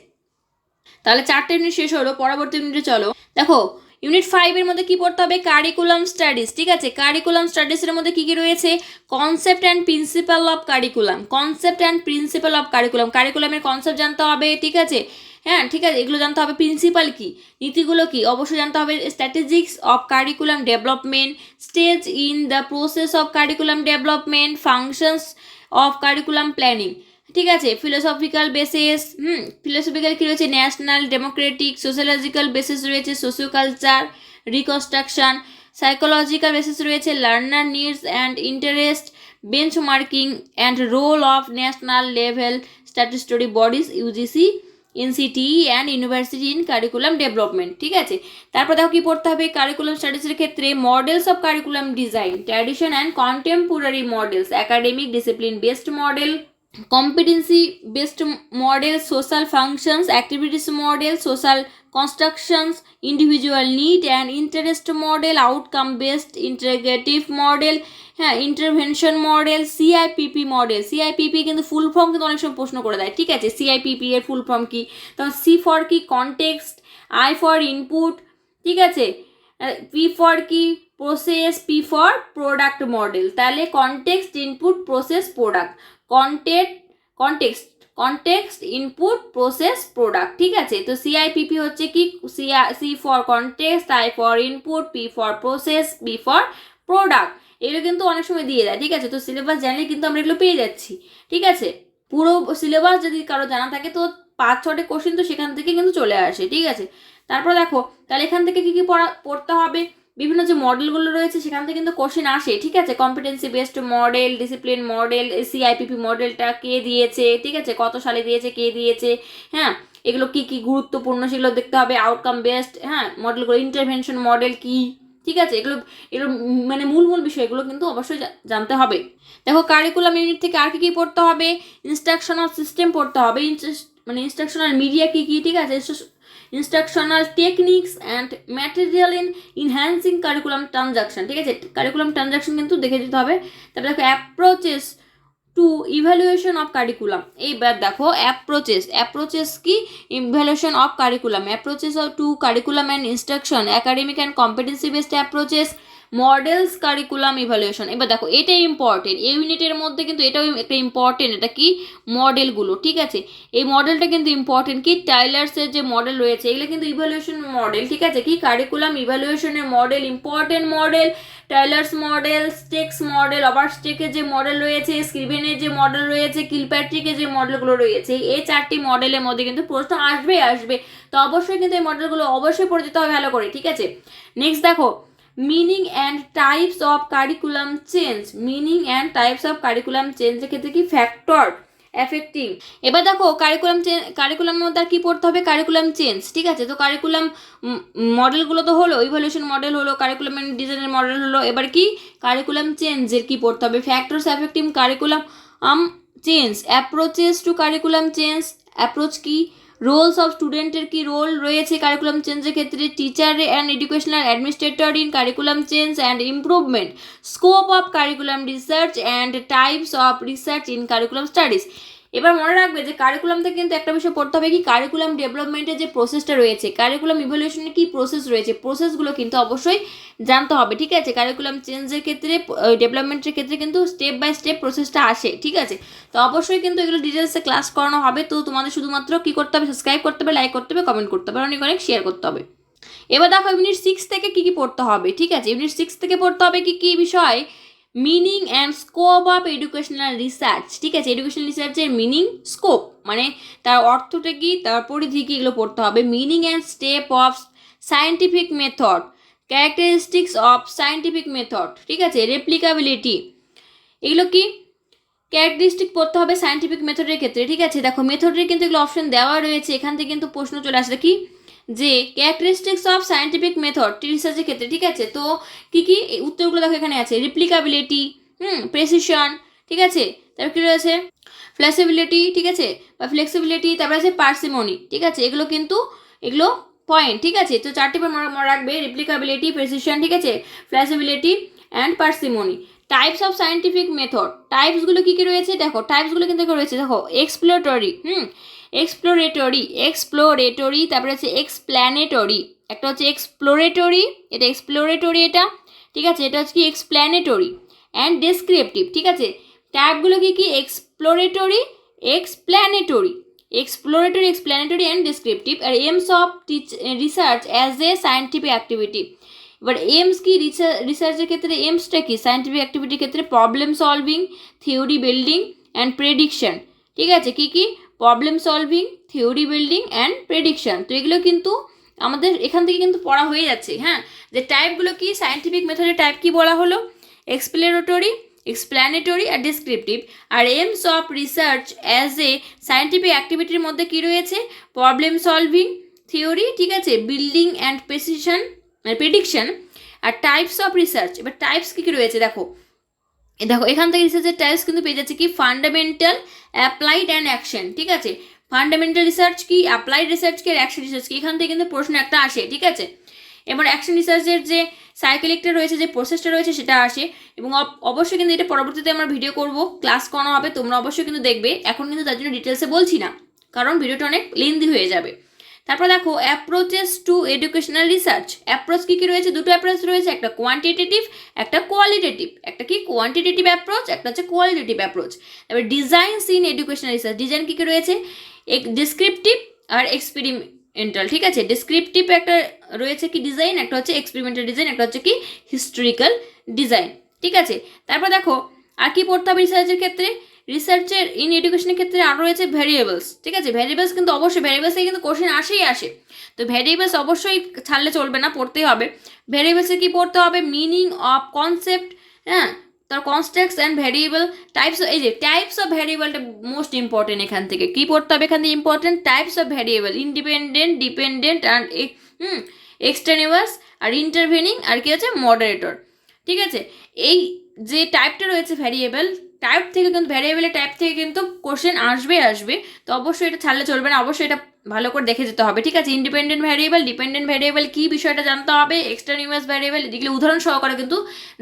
তাহলে 4টে ইউনিট শেষ হলো, পরবর্তী ইউনিটে চলো। দেখো ইউনিট 5-এর মধ্যে কি পড়তে হবে, কারিকুলাম স্টাডিজ, ঠিক আছে। কারিকুলাম স্টাডিজের মধ্যে কি কি রয়েছে, concept and principle of curriculum, concept and principle of curriculum, কারিকুলামের কনসেপ্ট জানতে হবে, ঠিক আছে, হ্যাঁ, ঠিক আছে, এগুলো জানতে হবে। প্রিন্সিপাল কি, নীতিগুলো কি, অবশ্যই জানতে হবে। Strategies of curriculum development, stage in the process of curriculum development, functions of curriculum planning, ঠিক আছে। ফিলোসফিক্যাল বেসিস, ফিলোসফিক্যাল কী রয়েছে, ন্যাশনাল ডেমোক্রেটিক, সোশ্যালজিক্যাল বেসিস রয়েছে, socio culture reconstruction, psychological basis রয়েছে learner needs and interest, benchmarking and role of national level statutory bodies UGC NCTE and university in curriculum development, ঠিক আছে। তারপর দেখো কী পড়তে হবে, কারিকুলাম স্টাডিজের ক্ষেত্রে models of curriculum design, tradition and contemporary models, academic discipline based model, competency based model, social functions, activities model, social constructions, individual need and interest model, outcome based integrative model, হ্যাঁ intervention model, সিআইপিপি model. সিআইপিপি কিন্তু full form কিন্তু অনেক সময় প্রশ্ন করে দেয়, ঠিক আছে। সিআইপিপি এর ফুল ফর্ম কি, তখন সি ফর কি কনটেক্সট, আই ফর ইনপুট, ঠিক আছে, পি ফর কি process, P for product model. তাহলে context, input, process, product, context input process product, ঠিক আছে। তো সিআইপিপি হচ্ছে কি, C for context, I for input, P for process, B for product. এগুলো কিন্তু অনেক সময় দিয়ে দেয়, ঠিক আছে। তো সিলেবাস জানলে কিন্তু আমরা এগুলো পেয়ে যাচ্ছি, ঠিক আছে। পুরো সিলেবাস যদি কারো জানা থাকে তো 5-6টা কোশ্চেন তো সেখান থেকে কিন্তু চলে আসে, ঠিক আছে। তারপর দেখো তাহলে এখান থেকে কী কী পড়তে হবে, বিভিন্ন যে মডেলগুলো রয়েছে সেখান থেকে কিন্তু কোশ্চেন আসে, ঠিক আছে। Competency based model, discipline model, CIPP মডেলটা কে দিয়েছে, ঠিক আছে, কত সালে দিয়েছে, কে দিয়েছে, হ্যাঁ এগুলো কি কি গুরুত্বপূর্ণ সেগুলো দেখতে হবে। আউটকাম বেসড, হ্যাঁ মডেলগুলো, ইন্টারভেনশন মডেল কি, ঠিক আছে, এগুলো মানে মূল বিষয়গুলো কিন্তু অবশ্যই জানতে হবে। দেখো কারিকুলাম ইউনিট থেকে আর কি পড়তে হবে, ইনস্ট্রাকশনাল সিস্টেম পড়তে হবে, মানে ইনস্ট্রাকশনাল মিডিয়া কি কি, ঠিক আছে, instructional techniques and material in enhancing curriculum transaction, ঠিক আছে। কারিকুলাম ট্রানজাকশন কিন্তু দেখে দিতে হবে। তারপরে দেখো approaches to evaluation of curriculum. এইবার দেখো অ্যাপ্রোচেস কি, evaluation of curriculum, approaches to curriculum and instruction, academic and competency based approaches, models curriculum evaluation. এবার দেখো এটাই ইম্পর্টেন্ট, এই ইউনিটের মধ্যে কিন্তু এটাও একটা ইম্পর্টেন্ট, এটা কি মডেলগুলো, ঠিক আছে। এই মডেলটা কিন্তু ইম্পর্টেন্ট, কি টাইলার্সের যে মডেল রয়েছে এগুলো কিন্তু ইভ্যালুয়েশন মডেল, ঠিক আছে। কি কারিকুলাম ইভ্যালুয়েশনের model, important model, Tyler's model, Stake's model, ওবারস্টেকের যে মডেল রয়েছে, স্ক্রিভেনের যে মডেল রয়েছে, কিলপ্যাট্রিকের যে মডেলগুলো রয়েছে, এই 4টি মডেলের মধ্যে কিন্তু প্রশ্ন আসবে। তো অবশ্যই কিন্তু এই মডেলগুলো অবশ্যই পড়ে যেতে হবে ভালো করে, ঠিক আছে। নেক্সট দেখো meaning and types of curriculum change, meaning and types of curriculum চেঞ্জের ক্ষেত্রে কি ফ্যাক্টর এফেক্টিং। এবার দেখো কারিকুলামের মধ্যে আর কি পড়তে হবে, কারিকুলাম চেঞ্জ, ঠিক আছে। তো কারিকুলাম মডেলগুলো তো হলো, ইভ্যালুয়েশন মডেল হলো, কারিকুলাম ডিজাইনের মডেল হলো, এবার কি কারিকুলাম চেঞ্জের কি পড়তে হবে, factors affecting curriculum change, approaches to curriculum change, approach কি, রোলস অফ স্টুডেন্টের কি রোল রয়েছে কারিকুলাম চেঞ্জের ক্ষেত্রে, teacher and educational administrator in curriculum change and improvement, scope of curriculum research and types of research in curriculum studies. এবার মনে রাখবে যে কারিকুলাম থেকে কিন্তু একটা বিষয় পড়তে হবে কি, কারিকুলাম ডেভেলপমেন্টের যে প্রসেসটা রয়েছে, কারিকুলাম ইভ্যালুয়েশনের কি প্রসেস রয়েছে, প্রসেসগুলো কিন্তু অবশ্যই জানতে হবে, ঠিক আছে। কারিকুলাম চেঞ্জের ক্ষেত্রে, ডেভেলপমেন্টের ক্ষেত্রে কিন্তু স্টেপ বাই স্টেপ প্রসেসটা আসে, ঠিক আছে। তো অবশ্যই কিন্তু এগুলো ডিটেলসে ক্লাস করানো হবে। তো তোমাদের শুধুমাত্র কি করতে হবে, সাবস্ক্রাইব করতে হবে, লাইক করতে হবে, কমেন্ট করতে হবে, অনেক শেয়ার করতে হবে। এবার দেখো ইউনিট 6 থেকে কি পড়তে হবে, ঠিক আছে। ইউনিট 6 থেকে পড়তে হবে কি বিষয়, meaning and scope of educational research, ঠিক আছে। এডুকেশনাল রিসার্চের মিনিং, স্কোপ মানে তার অর্থটা কি, তার পরিধি কি, এগুলো পড়তে হবে। Meaning and step of scientific method, characteristics of scientific method, ঠিক আছে। রেপ্লিকাবিলিটি, এগুলো কি ক্যারেক্টারিস্টিক পড়তে হবে সায়েন্টিফিক মেথডের ক্ষেত্রে, ঠিক আছে। দেখো মেথডের কিন্তু এগুলো অপশন দেওয়া রয়েছে, এখান থেকে কিন্তু প্রশ্ন চলে আসে কি, যে ক্যারেক্টারিস্টিক্স অফ সায়েন্টিফিক মেথড রিসার্চের ক্ষেত্রে, ঠিক আছে। তো কি উত্তরগুলো দেখো এখানে আছে, রিপ্লিকাবিলিটি, প্রেসিশন, ঠিক আছে। তারপর কি রয়েছে ফ্লেক্সিবিলিটি, ঠিক আছে, বা ফ্লেক্সিবিলিটি, তারপরে আছে পার্সিমনি, ঠিক আছে। এগুলো পয়েন্ট, ঠিক আছে। তো 4টি মনে রাখবে, রিপ্লিকাবিলিটি, প্রেসিশন, ঠিক আছে, flexibility and parsimony. Types of scientific method, টাইপসগুলো কি রয়েছে দেখো, টাইপসগুলো কিন্তু রয়েছে দেখো, এক্সপ্লোরেটরি, এক্সপ্লোরেটরি, তারপরে হচ্ছে এক্সপ্ল্যানেটরি, একটা হচ্ছে এক্সপ্লোরেটরি, এটা ঠিক আছে। এটা হচ্ছে কি এক্সপ্ল্যানেটরি অ্যান্ড ডেসক্রিপটিভ, ঠিক আছে। টাইপগুলো কি এক্সপ্লোরেটরি, এক্সপ্ল্যানেটরি অ্যান্ড ডেসক্রিপটিভ। আর aims of research as a scientific activity. এবার এমস কি রিসার্চের ক্ষেত্রে, এমসটা কি সায়েন্টিফিক অ্যাক্টিভিটির ক্ষেত্রে, problem solving, theory building, and prediction, ঠিক আছে, কি কি problem solving, theory building and prediction. তো এগুলো কিন্তু আমাদের এখান থেকে কিন্তু পড়া হয়ে যাচ্ছে। হ্যাঁ, যে টাইপগুলো কি, সায়েন্টিফিক মেথডের টাইপ কি বলা হলো, এক্সপ্লেনেটরি, এক্সপ্ল্যানেটরি আর ডিসক্রিপটিভ। আর aims of research as a scientific অ্যাক্টিভিটির মধ্যে কি রয়েছে, প্রবলেম সলভিং, থিওরি, ঠিক আছে, বিল্ডিং অ্যান্ড প্রেসিশন মানে প্রেডিকশন। আর টাইপস অফ রিসার্চ, এবার টাইপস কী কী রয়েছে দেখো, দেখো এখান থেকে রিসার্চের টাইপস কিন্তু পেয়ে যাচ্ছে কি, ফান্ডামেন্টাল, অ্যাপ্লাইড অ্যান্ড অ্যাকশন, ঠিক আছে। ফান্ডামেন্টাল রিসার্চ কি, অ্যাপ্লাইড রিসার্চ কি আর অ্যাকশন রিসার্চ কি, এখান থেকে কিন্তু প্রশ্ন একটা আসে, ঠিক আছে। এবার অ্যাকশন রিসার্চের যে সাইকেলিকটা রয়েছে, যে প্রসেসটা রয়েছে সেটা আসে, এবং অবশ্যই কিন্তু এটা পরবর্তীতে আমরা ভিডিও করব, ক্লাস করানো হবে, তোমরা অবশ্যই কিন্তু দেখবে। এখন কিন্তু তার জন্য ডিটেলসে বলছি না, কারণ ভিডিওটা অনেক লেন্দি হয়ে যাবে। তারপর দেখো approaches to educational research. Approach কী কী রয়েছে, দুটো অ্যাপ্রোচ রয়েছে, একটা কোয়ান্টিটেটিভ, একটা কোয়ালিটেটিভ। একটা কি কোয়ান্টিটেটিভ অ্যাপ্রোচ, একটা হচ্ছে কোয়ালিটেটিভ অ্যাপ্রোচ। তারপর designs in educational research, design কী কী রয়েছে, ডিসক্রিপটিভ আর এক্সপেরিমেন্টাল, ঠিক আছে। ডিসক্রিপটিভ একটা রয়েছে কি ডিজাইন, একটা হচ্ছে এক্সপেরিমেন্টাল ডিজাইন, একটা হচ্ছে কি হিস্টোরিক্যাল ডিজাইন, ঠিক আছে। তারপর দেখো আর কি পড়তে হবে রিসার্চের ক্ষেত্রে, রিসার্চের ইন এডুকেশনের ক্ষেত্রে আরও রয়েছে ভ্যারিয়েবলস, ঠিক আছে। ভ্যারিয়েবলস কিন্তু অবশ্যই, ভ্যারিয়েবলস থেকে কিন্তু কোশ্চেন আসে, তো ভ্যারিয়েবলস অবশ্যই ছাড়লে চলবে না, পড়তেই হবে। ভ্যারিয়েবলসে কি পড়তে হবে, মিনিং অফ কনসেপ্ট, হ্যাঁ, তার কনস্ট্রাক্টস অ্যান্ড ভ্যারিয়েবল টাইপস, এই যে টাইপস অফ ভ্যারিয়েবলটা মোস্ট ইম্পর্টেন্ট, এখান থেকে কি পড়তে হবে, এখান থেকে important types of variable, independent, dependent and extraneous আর ইন্টারভেনিং আর কি আছে মডারেটর, ঠিক আছে। এই যে টাইপটা রয়েছে ভ্যারিয়েবল, টাইপ থেকে কিন্তু ভ্যারিয়েবলের টাইপ থেকে কিন্তু কোশ্চেন আসবে, তো অবশ্যই এটা ছাড়লে চলবে না, অবশ্যই এটা ভালো করে দেখে যেতে হবে, ঠিক আছে। ইন্ডিপেন্ডেন্ট ভ্যারিয়েবল, ডিপেন্ডেন্ট ভ্যারিয়েবল কি বিষয়টা জানতে হবে, এক্সটেনিউয়াস ভ্যারিয়েবল এগুলো উদাহরণ সহকারে কিন্তু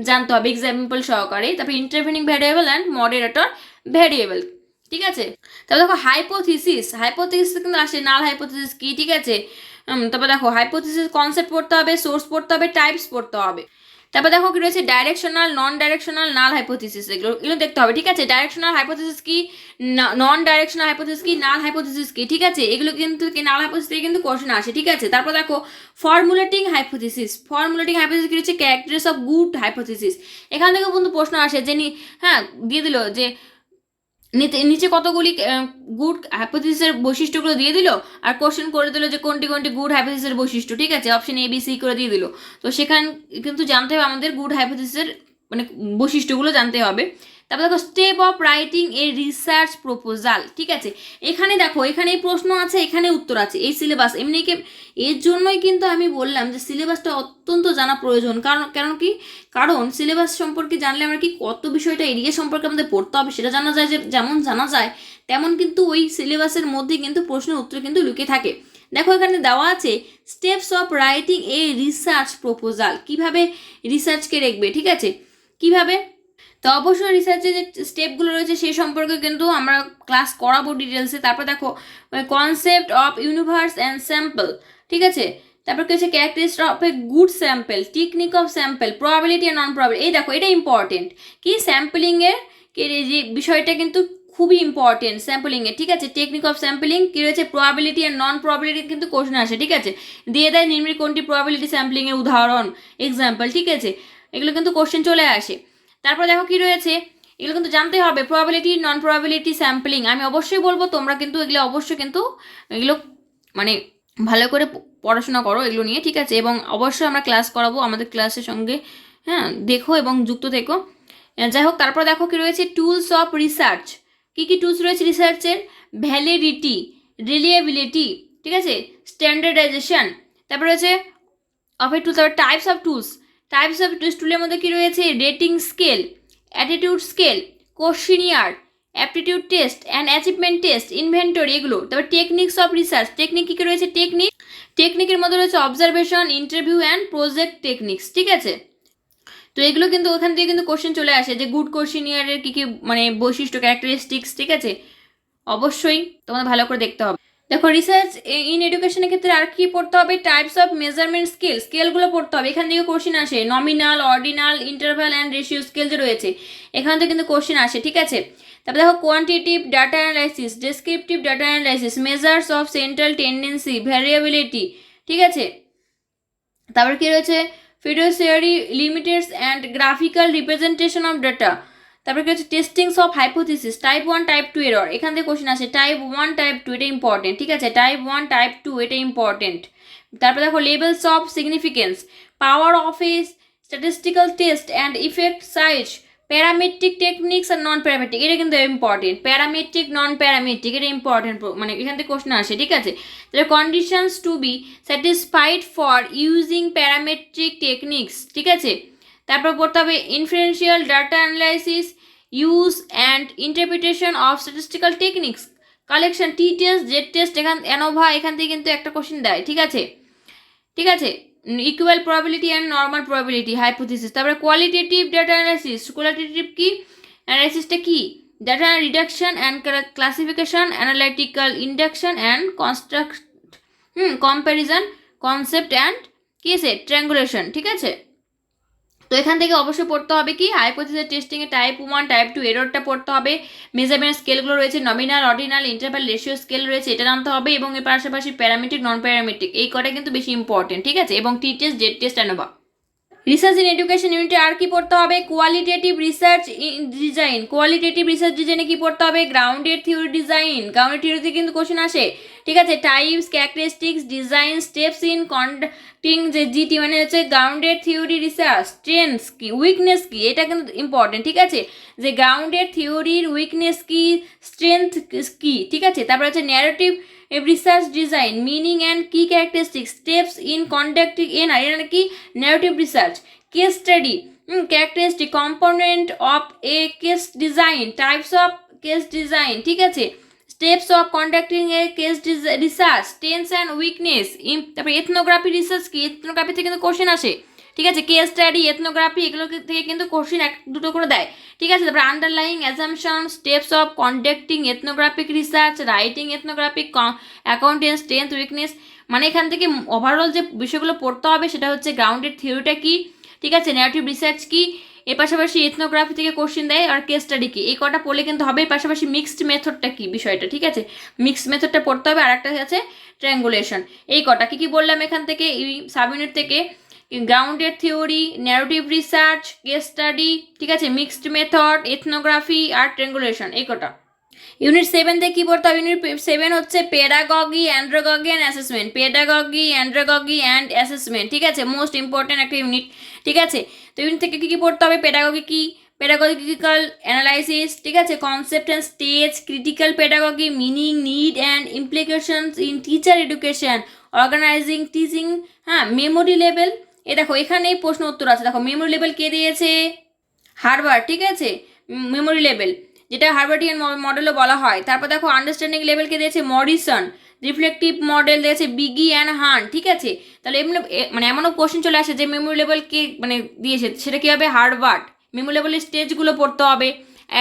জানতে হবে, এক্সাম্পল সহকারে। তারপর intervening variable and moderator variable, ঠিক আছে। তারপর দেখো হাইপোথিসিস, হাইপোথিসিস কিন্তু আসে, নাল হাইপোথিসিস কি, ঠিক আছে। তারপর দেখো হাইপোথিসিস কনসেপ্ট পড়তে হবে, সোর্স পড়তে হবে, টাইপস পড়তে হবে। তারপর দেখো কি রয়েছে ডাইরেকশনাল, নন ডাইরেকশনাল, নাল হাইপোথিসিস, এগুলো দেখতে হবে, ঠিক আছে। ডাইরেকশনাল হাইপোথিসিস কি, নন ডাইরেকশনাল হাইপোথিসিস কি, নাল হাইপোথিসিস কি, ঠিক আছে। এগুলো কিন্তু নাল হাইপোথিসিস থেকে কিন্তু কোশ্চেন আসে, ঠিক আছে। তারপর দেখো ফর্মুলেটিং হাইপোথিসিস, ফর্মুলেটিং হাইপোথিসিস কি রয়েছে, ক্যারেক্টারিস্টিক্স অফ গুড হাইপোথিসিস। এখান থেকে কিন্তু প্রশ্ন আসে যে হ্যাঁ দিয়ে দিল যে নিচে কতগুলি গুড হাইপোথিসিসের বৈশিষ্ট্যগুলো দিয়ে দিল, আর কোশ্চেন করে দিল যে কোনটি কোনটি গুড হাইপোথিসিসের বৈশিষ্ট্য, ঠিক আছে, অপশন এ বি সি করে দিয়ে দিল। তো সেখানে কিন্তু জানতে হবে আমাদের গুড হাইপোথিসিসের মানে বৈশিষ্ট্যগুলো জানতে হবে। তারপর দেখো step of writing a research proposal, ঠিক আছে। এখানে দেখো এখানে প্রশ্ন আছে, এখানে উত্তর আছে, এই সিলেবাস এমনিকে, এর জন্যই কিন্তু আমি বললাম যে সিলেবাসটা অত্যন্ত জানা প্রয়োজন, কারণ সিলেবাস সম্পর্কে জানলে আমরা কি কত বিষয়টা এরিয়া সম্পর্কে আমাদের পড়তে হবে সেটা জানা যায়, যে যেমন জানা যায় তেমন কিন্তু ওই সিলেবাসের মধ্যে কিন্তু প্রশ্নের উত্তর কিন্তু লুকিয়ে থাকে। দেখো এখানে দেওয়া আছে steps of writing a research proposal, কিভাবে রিসার্চকে লিখবে, ঠিক আছে, কিভাবে। তো অবশ্যই রিসার্চের যে স্টেপগুলো রয়েছে সেই সম্পর্কে কিন্তু আমরা ক্লাস করাবো ডিটেলসে। তারপর দেখো concept of universe and sample, ঠিক আছে। তারপর কি হচ্ছে characteristics of a good sample, technique of sample, probability আর নন প্রবাবিলিটি। এই দেখো এটা ইম্পর্টেন্ট, কি স্যাম্পলিংয়ের যে বিষয়টা কিন্তু খুবই ইম্পর্টেন্ট স্যাম্পলিংয়ের, ঠিক আছে। টেকনিক অফ স্যাম্পলিং কী রয়েছে, প্রবাবিলিটি আর নন প্রবাবিলিটি কিন্তু কোশ্চেন আসে, ঠিক আছে। দিয়ে দেয় নিম্নের কোনটি প্রবাবিলিটি স্যাম্পলিংয়ের উদাহরণ, এক্সাম্পল, ঠিক আছে, এগুলো কিন্তু কোশ্চেন চলে আসে। তারপর দেখো কি রয়েছে, এগুলো কিন্তু জানতে হবে, প্রবাবিলিটি, নন প্রবাবিলিটি, স্যাম্পলিং। আমি অবশ্যই বলবো তোমরা কিন্তু এগুলো অবশ্যই কিন্তু এগুলো মানে ভালো করে পড়াশোনা করো এগুলো নিয়ে, ঠিক আছে। এবং অবশ্যই আমরা ক্লাস করাবো, আমাদের ক্লাসের সঙ্গে হ্যাঁ দেখো এবং যুক্ত থেকো। যাই হোক, তারপর দেখো কি রয়েছে টুলস অফ রিসার্চ, কী কী টুলস রয়েছে রিসার্চের, ভ্যালিডিটি, রিলিয়েবিলিটি, ঠিক আছে, স্ট্যান্ডার্ডাইজেশন। তারপর রয়েছে অফ এ টুলস, তারপর types of tools, types of টুলের মধ্যে কী রয়েছে, rating scale, attitude scale, questionnaire, aptitude test and achievement test, inventory, এগুলো। তারপর টেকনিক্স অফ রিসার্চ, টেকনিক কী কী রয়েছে, টেকনিকের মধ্যে রয়েছে observation, interview and project techniques, ঠিক আছে। তো এগুলো কিন্তু ওখান থেকে কিন্তু কোশ্চেন চলে আসে, যে গুড কোশ্চিনিয়ারের কী কী মানে বৈশিষ্ট্য, ক্যারেক্টারিস্টিক্স, ঠিক আছে, অবশ্যই তোমাদের ভালো করে দেখতে হবে। দেখো রিসার্চ ইন এডুকেশনের ক্ষেত্রে আর কি পড়তে হবে, টাইপস অফ মেজারমেন্ট স্কেল, স্কেলগুলো পড়তে হবে, এখান থেকে কোশ্চেন আসে, nominal, ordinal, interval and ratio scale যে রয়েছে এখান থেকে কিন্তু কোশ্চেন আসে, ঠিক আছে। তারপর দেখো quantitative data analysis, descriptive data analysis, measures of central tendency, variability, ঠিক আছে। তারপর কি রয়েছে fiducial limits and graphical representation of data, তারপরে কি হচ্ছে testings of hypothesis, type 1 type 2 error, এখান থেকে কোশ্চেন আসে টাইপ 1 টাইপ 2, এটা ইম্পর্টেন্ট, ঠিক আছে, টাইপ 1 টাইপ 2 এটা ইম্পর্টেন্ট। তারপরে দেখো levels of significance, power of a statistical test and effect size, parametric techniques আর নন প্যারামেট্রিক, এটা কিন্তু ইম্পর্টেন্ট, প্যারামেট্রিক নন প্যারামেট্রিক এটা ইম্পর্টেন্ট, মানে এখান থেকে কোশ্চেন আসে, ঠিক আছে। তাহলে conditions to be satisfied for using parametric techniques, ঠিক আছে। তারপর পড়তে হবে inferential data analysis, use and interpretation of statistical techniques, collection, t test, Z test, ANOVA, এখান থেকে কিন্তু একটা কোশ্চেন দেয়, ঠিক আছে, ঠিক আছে। Equal probability and normal probability, hypothesis. তারপরে কোয়ালিটেটিভ ডাটা অ্যানালাইসিস, কোয়ালিটেটিভ কি অ্যানালাইসিসটা কি, data reduction and classification, analytical induction and construct, comparison, concept and কি আছে ট্রায়াঙ্গুলেশন, ঠিক আছে। তো এখান থেকে অবশ্যই পড়তে হবে কি হাইপোথিসিস টেস্টিংয়ে টাইপ 1 টাইপ 2 এররটা পড়তে হবে, মেজারমেন্ট স্কেলগুলো রয়েছে, nominal, ordinal, interval, ratio scale রয়েছে, এটা জানতে হবে, এবং এর পাশাপাশি প্যারামেট্রিক নন প্যারামেট্রিক এই কটা কিন্তু বেশি ইম্পর্টেন্ট, ঠিক আছে, এবং T test, Z test, ANOVA. Research in education ইউনিটে আর কি পড়তে হবে, qualitative research design, qualitative research ডিজাইনে কি পড়তে হবে, গ্রাউন্ডেড থিওরি ডিজাইন, গ্রাউন্ডেড থিওরিতে কিন্তু কোশ্চেন আসে, ঠিক আছে, types, characteristics, design, steps in conducting, যে জিটি মানে হচ্ছে গ্রাউন্ডেড থিওরি রিসার্চ, স্ট্রেংথস কি, উইকনেস কি, এটা কিন্তু ইম্পর্টেন্ট, ঠিক আছে, যে গ্রাউন্ডেড থিওরির উইকনেস কি, স্ট্রেংথ কি, ঠিক আছে। তারপর হচ্ছে narrative research design, meaning and কি ক্যারেক্টারিস্টিক্স, স্টেপস ইন কন্ডাক্টিং এর কি narrative research, case study, characteristic, component of A case design, types of case design, ঠিক আছে, steps of conducting a case research, tense and weakness. তারপরে ethnography research কি, ethnography থেকে কিন্তু question আসে, ঠিক আছে, কেস স্টাডি, এথনোগ্রাফি, এগুলো থেকে কিন্তু কোশ্চেন এক দুটো করে দেয়, ঠিক আছে। তারপরে underlying assumption, steps of conducting ethnographic research, writing ethnographic accounts, strength, weakness, মানে এখান থেকে ওভারঅল যে বিষয়গুলো পড়তে হবে সেটা হচ্ছে গ্রাউন্ডেড থিওরিটা কি, ঠিক আছে, ন্যারেটিভ রিসার্চ কি, এর পাশাপাশি এথনোগ্রাফি থেকে কোশ্চেন দেয়, আর কেস স্টাডি কি, এই কটা পড়লে কিন্তু হবে। এর পাশাপাশি মিক্সড মেথডটা কি বিষয়টা, ঠিক আছে, মিক্সড মেথডটা পড়তে হবে, আর একটা আছে ট্রায়াঙ্গুলেশন। এই কটা কি কি বললাম এখান থেকে এই সাব ইউনিট থেকে, grounded theory, narrative research, case study, ঠিক আছে, মিক্সড মেথড, এথনোগ্রাফি আর ট্রায়াঙ্গুলেশন, এই কটা। ইউনিট 7 থেকে কি পড়তে হবে, ইউনিট 7 হচ্ছে pedagogy, andragogy and assessment, pedagogy, andragogy and assessment, ঠিক আছে, মোস্ট ইম্পর্টেন্ট একটা ইউনিট, ঠিক আছে। তো ইউনিট থেকে কি কি পড়তে হবে, পেডাগগি কি, পেডাগজিক্যাল অ্যানালাইসিস, ঠিক আছে, concept and stage, critical pedagogy, meaning, need and implications in teacher education, organizing teaching, হ্যাঁ, মেমোরি লেভেল, এ দেখো এখানেই প্রশ্ন উত্তর আছে, দেখো মেমোরি লেভেল কে দিয়েছে, হার্ভার্ড, ঠিক আছে, মেমোরি লেভেল যেটা হার্ভার্ডিয়ান মডেলও বলা হয়। তারপর দেখো আন্ডারস্ট্যান্ডিং লেভেলকে দিয়েছে মরিসন, রিফ্লেকটিভ মডেল দিয়েছে বিগি অ্যান্ড হান, ঠিক আছে। তাহলে এমনি মানে এমনও কোশ্চেন চলে আসে যে মেমোরি লেভেলকে মানে দিয়েছে সেটা কী হবে, হার্ভার্ড, মেমোরি লেভেলের স্টেজগুলো পড়তে হবে।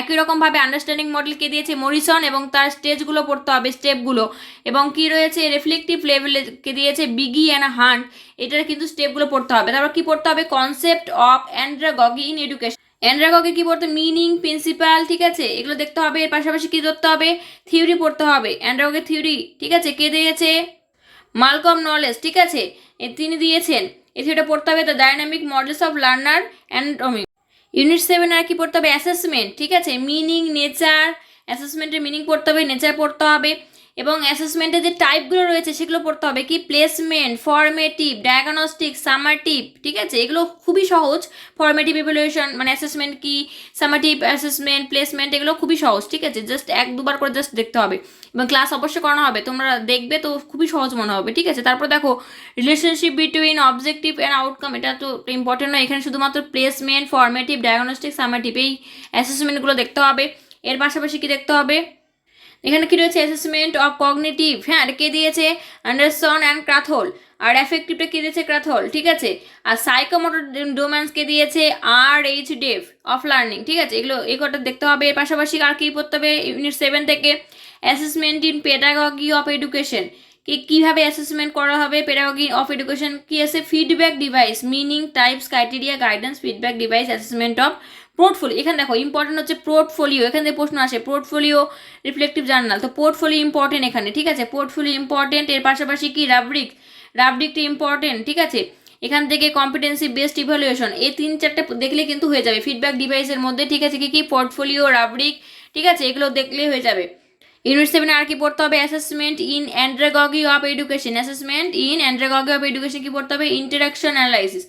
একই রকমভাবে আন্ডারস্ট্যান্ডিং মডেলকে দিয়েছে মরিসন এবং তার স্টেজগুলো পড়তে হবে, স্টেপগুলো। এবং কি রয়েছে রিফ্লেকটিভ লেভেলকে দিয়েছে বিগি অ্যান্ড হান, এটার কিন্তু স্টেপগুলো পড়তে হবে। তারপর কি পড়তে হবে, কনসেপ্ট অফ অ্যান্ড্রাগগি ইন এডুকেশন, অ্যান্ড্রাগগের কি পড়তে মিনিং, প্রিন্সিপাল, ঠিক আছে, এগুলো দেখতে হবে। এর পাশাপাশি কি ধরতে হবে, থিওরি পড়তে হবে, অ্যান্ড্রাগগের থিওরি, ঠিক আছে, কে দিয়েছে, মালকম নলেজ, ঠিক আছে, তিনি দিয়েছেন। এই থিওরিটা পড়তে হবে, the dynamic models of learner অ্যান্ডমি। ইউনিট 7 আর কি পড়তে হবে, অ্যাসেসমেন্ট, ঠিক আছে, মিনিং, নেচার, অ্যাসেসমেন্টের মিনিং পড়তে হবে, নেচার পড়তে হবে, এবং অ্যাসেসমেন্টের যে টাইপগুলো রয়েছে সেগুলো পড়তে হবে, কি প্লেসমেন্ট, ফর্মেটিভ, ডায়াগনস্টিক, সামাটিভ, ঠিক আছে, এগুলো খুবই সহজ। ফর্মেটিভ ইভ্যালুয়েশন মানে অ্যাসেসমেন্ট কি, সামাটিভ অ্যাসেসমেন্ট, প্লেসমেন্ট, এগুলো খুবই সহজ, ঠিক আছে, জাস্ট এক দুবার করে জাস্ট দেখতে হবে, এবং ক্লাস অবশ্যই করানো হবে, তোমরা দেখবে তো খুবই সহজ মনে হবে, ঠিক আছে। তারপর দেখো relationship between objective and outcome, এটা তো ইম্পর্টেন্ট নয়, এখানে শুধুমাত্র প্লেসমেন্ট, ফর্মেটিভ, ডায়াগনস্টিক, সামাটিভ এই অ্যাসেসমেন্টগুলো দেখতে হবে। এর পাশাপাশি কি দেখতে হবে, এখানে কি রয়েছে, অ্যাসেসমেন্ট অফ কগনিটিভ, হ্যাঁ কে দিয়েছে, অ্যান্ডারসন অ্যান্ড ক্রাথোল, আর অ্যাফেক্টিভটা কে দিয়েছে, ক্রাথোল, ঠিক আছে, আর সাইকোমোটর ডোম্যান্সকে দিয়েছে আর ডেভ অফ লার্নিং, ঠিক আছে, এগুলো এই কটা দেখতে হবে। এর পাশাপাশি আর কি পড়তে হবে ইউনিট 7 থেকে, assessment in pedagogy of education, কীভাবে অ্যাসেসমেন্ট করা হবে, পেডাগগি অফ এডুকেশন কি আছে, feedback device, meaning, types, criteria, guidance, feedback device, assessment of portfolio. এখানে দেখো ইম্পর্টেন্ট হচ্ছে পোর্টফোলিও, এখান থেকে প্রশ্ন আসে, পোর্টফোলিও, রিফ্লেকটিভ জার্নাল, তো পোর্টফোলিও ইম্পর্টেন্ট এখানে, ঠিক আছে, পোর্টফোলিও ইম্পর্টেন্ট। এর পাশাপাশি কি রাবরিকটা ইম্পর্টেন্ট, ঠিক আছে, এখান থেকে কম্পিটেন্সি বেসড ইভ্যালুয়েশন, এই 3-4টে দেখলে কিন্তু হয়ে যাবে। ফিডব্যাক ডিভাইসের মধ্যে, ঠিক আছে, কি পোর্টফোলিও, রাব্রিক, ঠিক আছে, এগুলো দেখলেই হয়ে যাবে। ইউনিট 7 আর কি পড়তে হবে? Assessment in andragogy of education. Assessment in andragogy of education কি পড়তে হবে? Interaction analysis.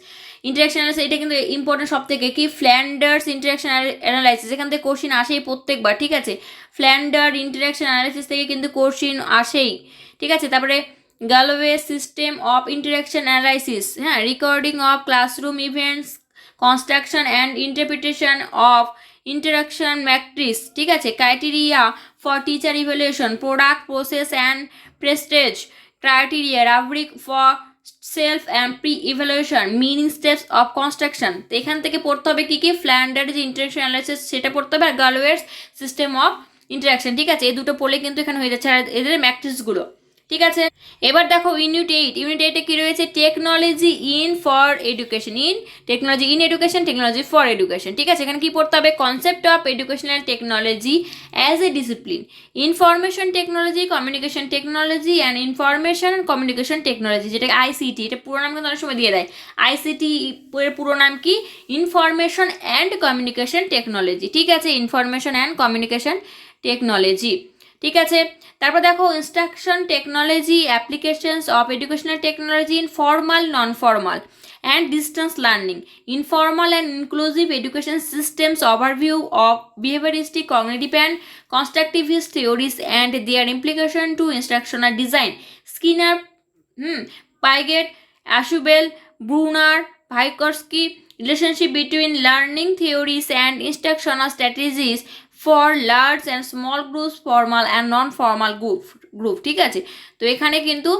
ইন্টারাকশন অ্যানালাইসিস এটা কিন্তু ইম্পর্টেন্ট সব থেকে, কি ফ্ল্যান্ডার্স ইন্টারাকশন অ্যানালাইসিস, এখান থেকে কোশ্চিন আসেই প্রত্যেকবার, ঠিক আছে, ফ্ল্যান্ডার ইন্টারাকশন অ্যানালাইসিস থেকে কিন্তু কোশ্চিন আসেই, ঠিক আছে। তারপরে Galloway system of interaction analysis, হ্যাঁ, recording of classroom events, construction and interpretation of interaction matrix, ঠিক আছে, criteria for teacher evaluation, product process and prestige criteria, rubric for self and pre evaluation, meaning steps of construction. তো এখান থেকে পড়তে হবে কি কি? ফ্ল্যান্ডার যে ইন্টারাকশন অ্যানালাইসিস সেটা পড়তে হবে, আর গালওয়ের সিস্টেম অফ ইন্টারাকশন, ঠিক আছে, এই দুটো পড়লে কিন্তু এখানে হয়ে যাচ্ছে, আর এদের ম্যাট্রিক্সগুলো, ঠিক আছে। এবার দেখো ইউনিট 8, ইউনিট 8-এ কী রয়েছে? Technology in for education, in technology in education, technology for education, ঠিক আছে। এখানে কি পড়তে হবে? Concept of educational technology as a discipline, information technology, communication technology and information and communication technology, যেটা আইসিটি, এটা পুরো নাম কিন্তু অনেক সময় দিয়ে দেয়। আইসিটি এর পুরো নাম কি? ইনফরমেশন অ্যান্ড কমিউনিকেশন টেকনোলজি, ঠিক আছে, ইনফরমেশন অ্যান্ড কমিউনিকেশন টেকনোলজি, ঠিক আছে। তারপর দেখো instruction technology, applications of educational technology in formal, non formal and distance learning, informal and inclusive education systems, overview of behaviouristic, cognitive and constructivist theories and their implication to instructional design, Skinner, Piaget, Ausubel, Bruner, Vygotsky, relationship between learning theories and instructional strategies for large and small groups, formal and non-formal group, ঠিক আছে। তো এখানে কিন্তু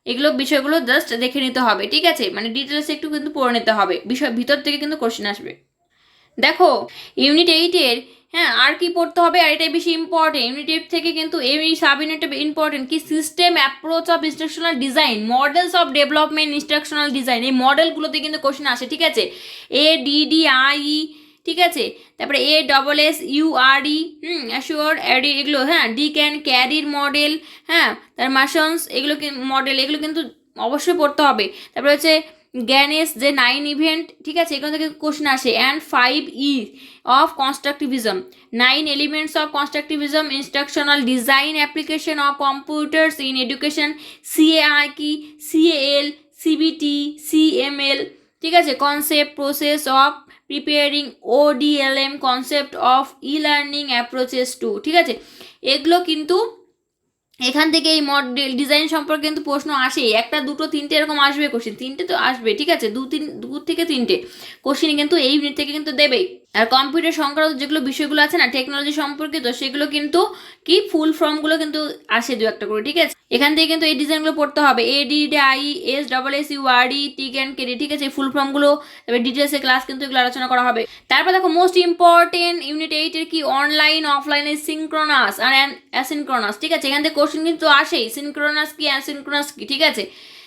এগুলো বিষয়গুলো just দেখে নিতে হবে, ঠিক আছে, মানে ডিটেলস একটু কিন্তু পড়ে নিতে হবে, বিষয় ভিতর থেকে কিন্তু কোশ্চেন আসবে। দেখো ইউনিট 8-এর, হ্যাঁ, আর কি পড়তে হবে? আর এটাই বেশি ইম্পর্টেন্ট, ইউনিট 8 থেকে কিন্তু এই সাব ইউনিটটা ইম্পর্টেন্ট, কি system, approach of instructional design, models of development instructional design, এই মডেলগুলোতে কিন্তু কোশ্চেন আসে, ঠিক আছে, ADDIE, ঠিক আছে, তারপরে ASSURE, অ্যাসিওর, অ্যাডি, এগুলো, হ্যাঁ, ডি ক্যান ক্যারির মডেল, হ্যাঁ, তার মাসন্স, এগুলো মডেল, এগুলো কিন্তু অবশ্যই পড়তে হবে। তারপরে হচ্ছে গ্যানেস যে 9 ইভেন্ট, ঠিক আছে, এখান থেকে কোশ্চেন আসে, and 5E of constructivism, 9 elements of constructivism, instructional design application of computers in education, CAI কি, CAL, CBT, CML, ঠিক আছে, concept process of preparing ODLM, concept of e learning approaches to, ঠিক আছে, এগুলো কিন্তু এখান থেকে এই মডেল ডিজাইন সম্পর্কে কিন্তু প্রশ্ন আসেই, একটা দুটো তিনটে এরকম আসবে কোশ্চেন, তিনটে তো আসবে, ঠিক আছে, দু থেকে তিনটে কোশ্চেন কিন্তু এই ইউনিট থেকে কিন্তু দেবেই। আর কম্পিউটার সংক্রান্ত যেগুলো বিষয়গুলো আছে না টেকনোলজি সম্পর্কিত, সেগুলো কিন্তু কি ফুল ফর্মগুলো কিন্তু আসে দু একটা করে, ঠিক আছে, এখান থেকে কিন্তু এই ডিজাইনগুলো পড়তে হবে, ADDIE টি ক্যান কেডি, ঠিক আছে, ফুল ফর্মগুলো, তবে ডিটেলসে ক্লাস কিন্তু এগুলো আলোচনা করা হবে। তারপর দেখো মোস্ট ইম্পর্টেন্ট ইউনিট 8-এর কি অনলাইন অফলাইনে সিনক্রোনাস আর অ্যাসিনক্রোনাস, ঠিক আছে, এখান থেকে কোশ্চেন কিন্তু আসেই, সিনক্রোনাস কি অ্যাসিনক্রোনাস কি, ঠিক আছে।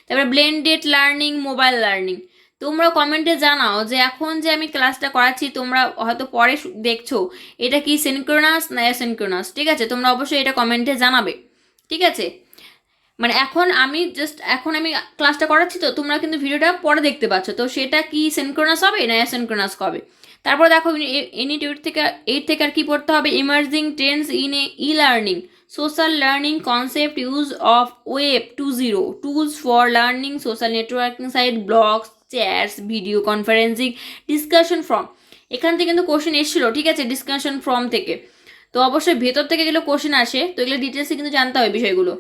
তারপরে ব্লেন্ডেড লার্নিং, মোবাইল লার্নিং, তোমরা কমেন্টে জানাও যে এখন যে আমি ক্লাসটা করাচ্ছি তোমরা হয়তো পরে দেখছো, এটা কি সিনক্রোনাস না অ্যাসিনক্রোনাস, ঠিক আছে, তোমরা অবশ্যই এটা কমেন্টে জানাবে, ঠিক আছে, মানে এখন আমি ক্লাসটা করাচ্ছি, তো তোমরা কিন্তু ভিডিওটা পরে দেখতে পাচ্ছ, তো সেটা কি সিনক্রোনাস হবে না অ্যাসিনক্রোনাস হবে। তারপর দেখো ইউনিট 8 থেকে আর কি পড়তে হবে? Emerging trends in e learning, social learning concept, use of web 2.0, tools for learning, social networking site, blogs, chats, video conferencing, discussion forum, এখান থেকে কিন্তু কোশ্চেন এসেছিলো, ঠিক আছে, ডিসকাশন ফর্ম থেকে, তো অবশ্যই ভেতর থেকে এগুলো কোশ্চেন আসে, তো এগুলো ডিটেলসে কিন্তু জানতে হবে বিষয়গুলো।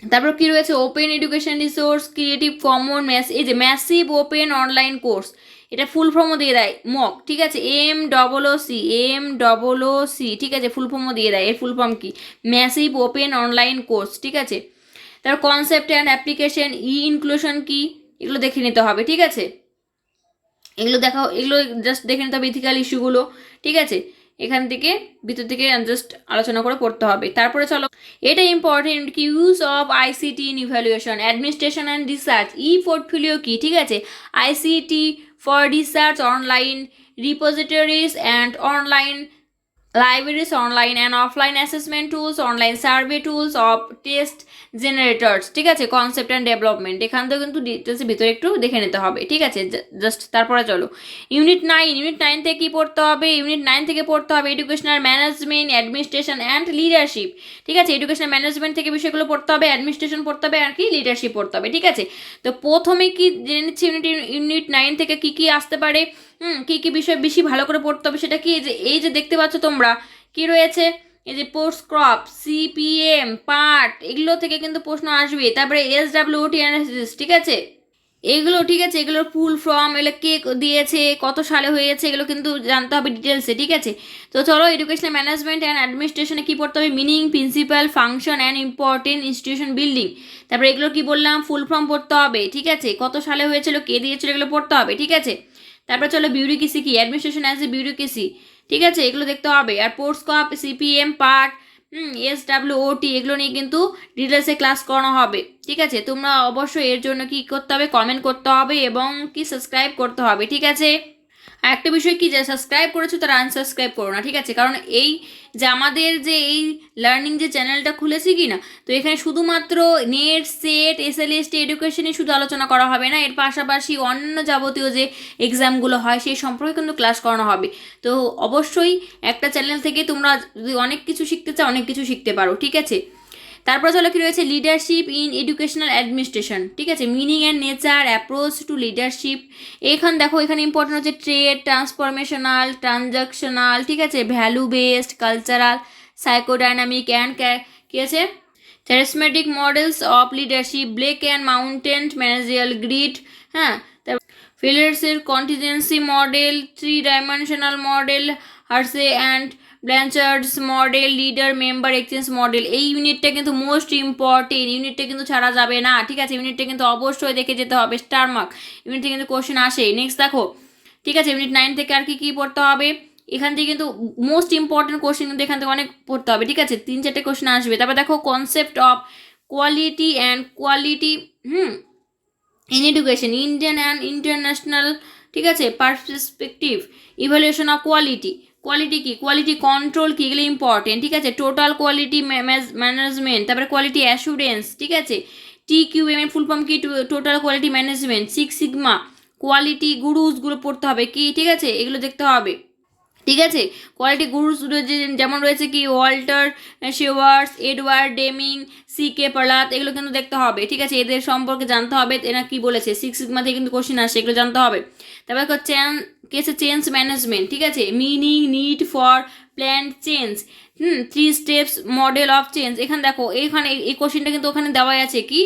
তারপর কি রয়েছে? Open education resource, creative common, এই যে ম্যাসিভ ওপেন অনলাইন কোর্স, এটা ফুল ফর্মও দিয়ে দেয়, মক, ঠিক আছে, MOOC, ঠিক আছে, ফুল ফর্মও দিয়ে দেয়, এর ফুল ফর্ম কি? ম্যাসিভ ওপেন অনলাইন কোর্স, ঠিক আছে। তারপর কনসেপ্ট অ্যান্ড অ্যাপ্লিকেশন, ইনক্লুশন কি, এগুলো দেখে নিতে হবে, ঠিক আছে, এগুলো জাস্ট দেখে নিতে হবে, ইথিক্যাল ইস্যুগুলো, ঠিক আছে, এখান থেকে ভিতর থেকে জাস্ট আলোচনা করে পড়তে হবে। তারপরে চলো এটা ইম্পর্টেন্ট কি, use of ICT in evaluation, administration and research, portfolio কি, ঠিক আছে, ICT for research, online repositories and online libraries, online and offline assessment tools, online survey tools of test generators, ঠিক আছে, কনসেপ্ট অ্যান্ড ডেভেলপমেন্ট, এখান থেকে কিন্তু ডিটেলসের ভিতরে একটু দেখে নিতে হবে, ঠিক আছে। জাস্ট তারপরে চলো ইউনিট 9 থেকে কী পড়তে হবে, ইউনিট 9 থেকে পড়তে হবে educational management, administration and leadership, ঠিক আছে। এডুকেশনাল ম্যানেজমেন্ট থেকে বিষয়গুলো পড়তে হবে, অ্যাডমিনিস্ট্রেশন পড়তে হবে আর কি লিডারশিপ পড়তে হবে, ঠিক আছে। তো প্রথমে কি জেনে নিচ্ছি ইউনিট 9 থেকে কী কী আসতে পারে, কী কী বিষয় বেশি ভালো করে পড়তে হবে, সেটা কি এই যে দেখতে পাচ্ছ তোমরা কি রয়েছে, এই যে পোস্ট ক্রপ, সিপিএম, পার্ট, এগুলো থেকে কিন্তু প্রশ্ন আসবে। তারপরে SWOT অ্যানালিসিস, ঠিক আছে, এগুলো, ঠিক আছে, এগুলোর ফুল ফর্ম, এগুলো কে দিয়েছে, কত সালে হয়েছে, এগুলো কিন্তু জানতে হবে ডিটেলসে, ঠিক আছে। তো চলো এডুকেশনাল ম্যানেজমেন্ট অ্যান্ড অ্যাডমিনিস্ট্রেশনে কী পড়তে হবে, meaning, principal, function and important institution building. তারপরে এগুলো কি বললাম, ফুল ফর্ম পড়তে হবে, ঠিক আছে, কত সালে হয়েছিল, কে দিয়েছিল, এগুলো পড়তে হবে, ঠিক আছে। তারপরে চলো বিউরোক্রেসি কি, অ্যাডমিনিস্ট্রেশন অ্যাজ এ বিউরোক্রেসি, ঠিক আছে, এগুলো দেখতে হবে। আর POSDCORB, CPM, PERT, SWOT, এগুলো নিয়ে কিন্তু ডিটেলসে ক্লাস করানো হবে, ঠিক আছে। তোমরা অবশ্যই এর জন্য কি করতে হবে, কমেন্ট করতে হবে এবং কি সাবস্ক্রাইব করতে হবে, ঠিক আছে। আর একটা বিষয় কি, যে সাবস্ক্রাইব করেছো তারা আনসাবস্ক্রাইব করো না, ঠিক আছে, কারণ এই যে আমাদের যে এই লার্নিং যে চ্যানেলটা খুলেছি কি না, তো এখানে শুধুমাত্র নেট, সেট, SLST এডুকেশনই শুধু আলোচনা করা হবে না, এর পাশাপাশি অন্য যাবতীয় যে এক্সামগুলো হয় সেই সম্পর্কে কিন্তু ক্লাস করানো হবে। তো অবশ্যই একটা চ্যানেল থেকে তোমরা যদি অনেক কিছু শিখতে চাও, অনেক কিছু শিখতে পারো, ঠিক আছে। তারপর চলো কি রয়েছে, লিডারশিপ ইন এডুকেশনাল অ্যাডমিনিস্ট্রেশন, ঠিক আছে, meaning and nature, approach to leadership. এখানে দেখো, এখানে ইম্পর্টেন্ট হচ্ছে ট্রেড, ট্রান্সফরমেশনাল, ট্রানজাকশনাল, ঠিক আছে, value based, cultural, psychodynamic and কি আছে, charismatic models of leadership, Blake and Mountain managerial grid, হ্যাঁ, তারপর ফিলার্সের contingency model, 3 dimensional model, Hersey and Blanchard's model, leader member exchange model. এই ইউনিটটা কিন্তু মোস্ট ইম্পর্টেন্ট, ইউনিটটা কিন্তু ছাড়া যাবে না, ঠিক আছে, ইউনিটটা কিন্তু অবশ্যই দেখে যেতে হবে, স্টার মার্ক, ইউনিটে কিন্তু কোশ্চেন আসে। নেক্সট দেখো, ঠিক আছে, ইউনিট 9 থেকে আর কি কী পড়তে হবে, এখান থেকে কিন্তু মোস্ট ইম্পর্টেন্ট কোশ্চেন কিন্তু এখান থেকে অনেক পড়তে হবে, ঠিক আছে, 3-4টে কোশ্চেন আসবে। তারপর দেখো concept of quality and quality in education, Indian and international, ঠিক আছে, perspective, evaluation of quality, quality কি, কোয়ালিটি কন্ট্রোল কি, এগুলো ইম্পর্টেন্ট, ঠিক আছে, টোটাল কোয়ালিটি ম্যানেজমেন্ট, তারপরে কোয়ালিটি অ্যাসুরেন্স, ঠিক আছে, TQM এর ফুল ফর্ম কি, total quality management, 6 sigma, quality গুরুজগুলো পড়তে হবে কি, ঠিক আছে, এগুলো দেখতে হবে, ঠিক আছে। কোয়ালিটি গুরুস যেমন রয়েছে কি, ওয়াল্টার শেওয়ার্স, এডওয়ার্ড ডেমিং, CK পার্লাত, এগুলো কিন্তু দেখতে হবে, ঠিক আছে, এদের সম্পর্কে জানতে হবে, এরা কি বলেছে, 6 সিগমা থেকে কিন্তু কোশ্চেন আসে, এগুলো জানতে হবে। তারপর কেসে চেঞ্জ ম্যানেজমেন্ট, ঠিক আছে, meaning, need for plan change, 3 steps model of change. এখানে দেখো, এখানে এই কোশ্চেনটা কিন্তু ওখানে দেওয়াই আছে কি,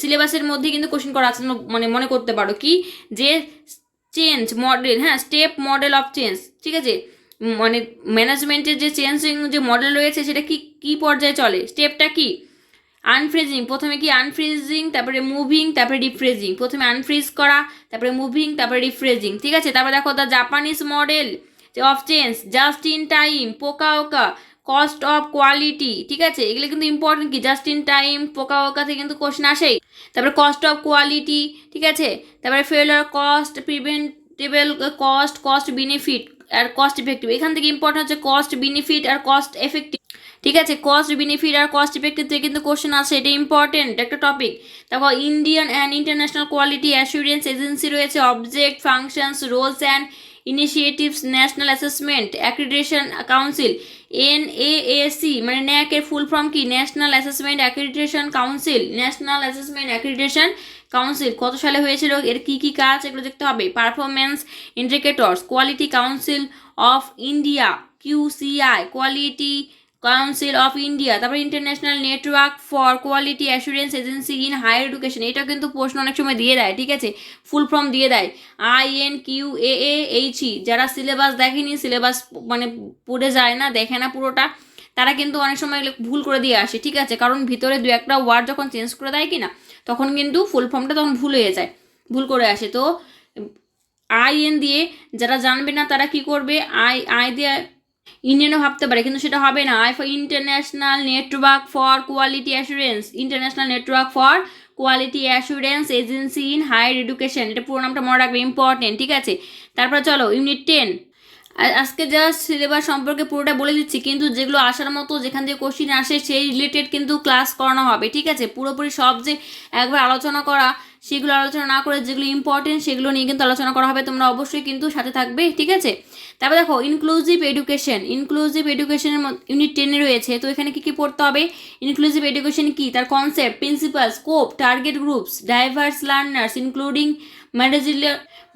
সিলেবাসের মধ্যে কিন্তু কোশ্চেন করা আছে, মানে মনে করতে পারো কি, যে চেঞ্জ মডেল, হ্যাঁ, স্টেপ মডেল অফ চেঞ্জ, ঠিক আছে, মানে ম্যানেজমেন্টের যে চেঞ্জিং যে মডেল রয়েছে সেটা কি কি পর্যায়ে চলে, স্টেপটা কি, আনফ্রিজিং, প্রথমে কি আনফ্রিজিং, তারপরে মুভিং, তারপরে রিফ্রেজিং, প্রথমে আনফ্রিজ করা, তারপরে মুভিং, তারপরে রিফ্রেজিং, ঠিক আছে। তারপরে দেখো the Japanese model of change, just in time, পোকা, কস্ট অফ কোয়ালিটি, ঠিক আছে, এগুলো কিন্তু ইম্পর্টেন্ট কি, জাস্ট ইন টাইম, পোকা থেকে কিন্তু কোশ্চেন আসেই। তারপরে কস্ট অফ কোয়ালিটি, ঠিক আছে, তারপরে failure cost, preventable cost benefit আর কস্ট ইফেক্টিভ, এখান থেকে ইম্পর্টেন্ট হচ্ছে কস্ট বেনিফিট আর কস্ট এফেক্টিভ, ঠিক আছে, কস্ট বেনিফিট আর কস্ট ইফেক্টিভ থেকে কিন্তু কোশ্চেন আসে, এটা ইম্পর্টেন্ট একটা টপিক। তারপর Indian and international quality assurance agency রয়েছে, object, functions, roles and initiatives, national assessment accreditation council, NAAC, মানে NAAC এর ফুল ফর্ম কি, national assessment accreditation council, national assessment accreditation council, কত সালে হয়েছিল, এর কি কি কাজ, এগুলো দেখতে হবে। Performance indicators, quality council of India, QCI, quality council of India, তারপর international network for quality assurance agency in higher education, এটা কিন্তু প্রশ্ন অনেক সময় দিয়ে দেয়, ঠিক আছে, ফুল ফর্ম দিয়ে দেয়, INQAAHE, যারা সিলেবাস দেখেনি, সিলেবাস মানে পড়ে যায় না, দেখে না পুরোটা, তারা কিন্তু অনেক সময় ভুল করে দিয়ে আসে, ঠিক আছে, কারণ ভিতরে 2-1টা ওয়ার্ড যখন চেঞ্জ করে দেয় কি না, তখন কিন্তু ফুল ফর্মটা তখন ভুল হয়ে যায়, ভুল করে আসে। তো IN দিয়ে যারা জানবে না তারা কি করবে, আই দিয়ে ইন্ডিয়ানও ভাবতে পারে, কিন্তু সেটা হবে না, for international network for quality assurance, international network for quality assurance agency in higher education, এটা পুরো নামটা মনে রাখবে, ইম্পর্টেন্ট, ঠিক আছে। তারপর চলো ইউনিট 10, আজকে জাস্ট সিলেবাস সম্পর্কে পুরোটা বলে দিচ্ছি, কিন্তু যেগুলো আসার মতো যেখান থেকে কোশ্চিন আসে সেই রিলেটেড কিন্তু ক্লাস করানো হবে, ঠিক আছে। পুরোপুরি সব যে একবার আলোচনা করা সেগুলো আলোচনা না করে যেগুলো ইম্পর্টেন্ট সেগুলো নিয়ে কিন্তু আলোচনা করা হবে, তোমরা অবশ্যই কিন্তু সাথে থাকবে, ঠিক আছে। তারপর দেখো ইনক্লুসিভ এডুকেশনের ইউনিট 10 রয়েছে। তো এখানে কী কী পড়তে হবে, ইনক্লুসিভ এডুকেশন কি, তার concept, principal, scope, target groups, diverse learners including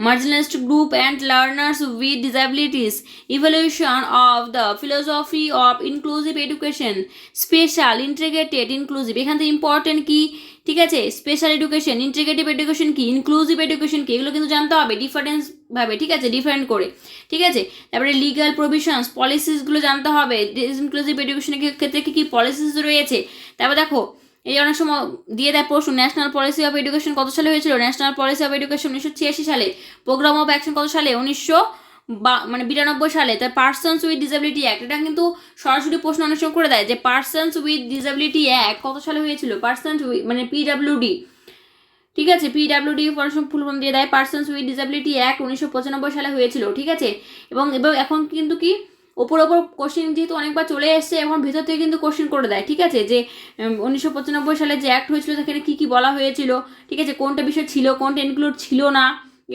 marginalized group and learners with disabilities, evaluation of the philosophy of inclusive education, special, integrated, inclusive, এখান থেকে ইম্পর্টেন্ট কি, ঠিক আছে, স্পেশাল এডুকেশন, ইন্টিগ্রেটিভ এডুকেশন কি, inclusive education কি, এগুলো কিন্তু জানতে হবে ডিফারেন্স ভাবে, ঠিক আছে, ডিফারেন্ট করে, ঠিক আছে। তারপরে লিগাল প্রভিশনস, পলিসিসগুলো জানতে হবে, ইনক্লুসিভ এডুকেশনের ক্ষেত্রে কী কী পলিসিস রয়েছে। তারপর দেখো এই অনেক সময় দিয়ে দেয় প্রশ্ন, ন্যাশনাল পলিসি অফ এডুকেশন কত সালে হয়েছিল, ন্যাশনাল পলিসি অফ এডুকেশন 1986 সালে, প্রোগ্রাম অফ অ্যাকশন কত সালে, 1992 সালে। তার পার্সনস উইথ ডিসেবিলিটি অ্যাক্ট, এটা কিন্তু সরাসরি প্রশ্ন অনেক সময় করে দেয় যে পার্সনস উইথ ডিসেবিলিটি অ্যাক্ট কত সালে হয়েছিল, পার্সনস মানে পিডাব্লিউডি, ঠিক আছে, পিডাব্লিউডি ফুল ফর্ম দিয়ে দেয়, পার্সনস উইথ ডিসেবিলিটি অ্যাক্ট 1995 সালে হয়েছিল, ঠিক আছে। এবং এখন কিন্তু কি ওপর কোশ্চেন যেহেতু অনেকবার চলে এসছে, এখন ভিতর থেকে কিন্তু কোশ্চেন করে দেয়, ঠিক আছে, যে 1995 সালে যে অ্যাক্ট হয়েছিল সেখানে কী কী বলা হয়েছিল, ঠিক আছে, কোনটা বিষয় ছিল কোনটা ইনক্লুড ছিল না,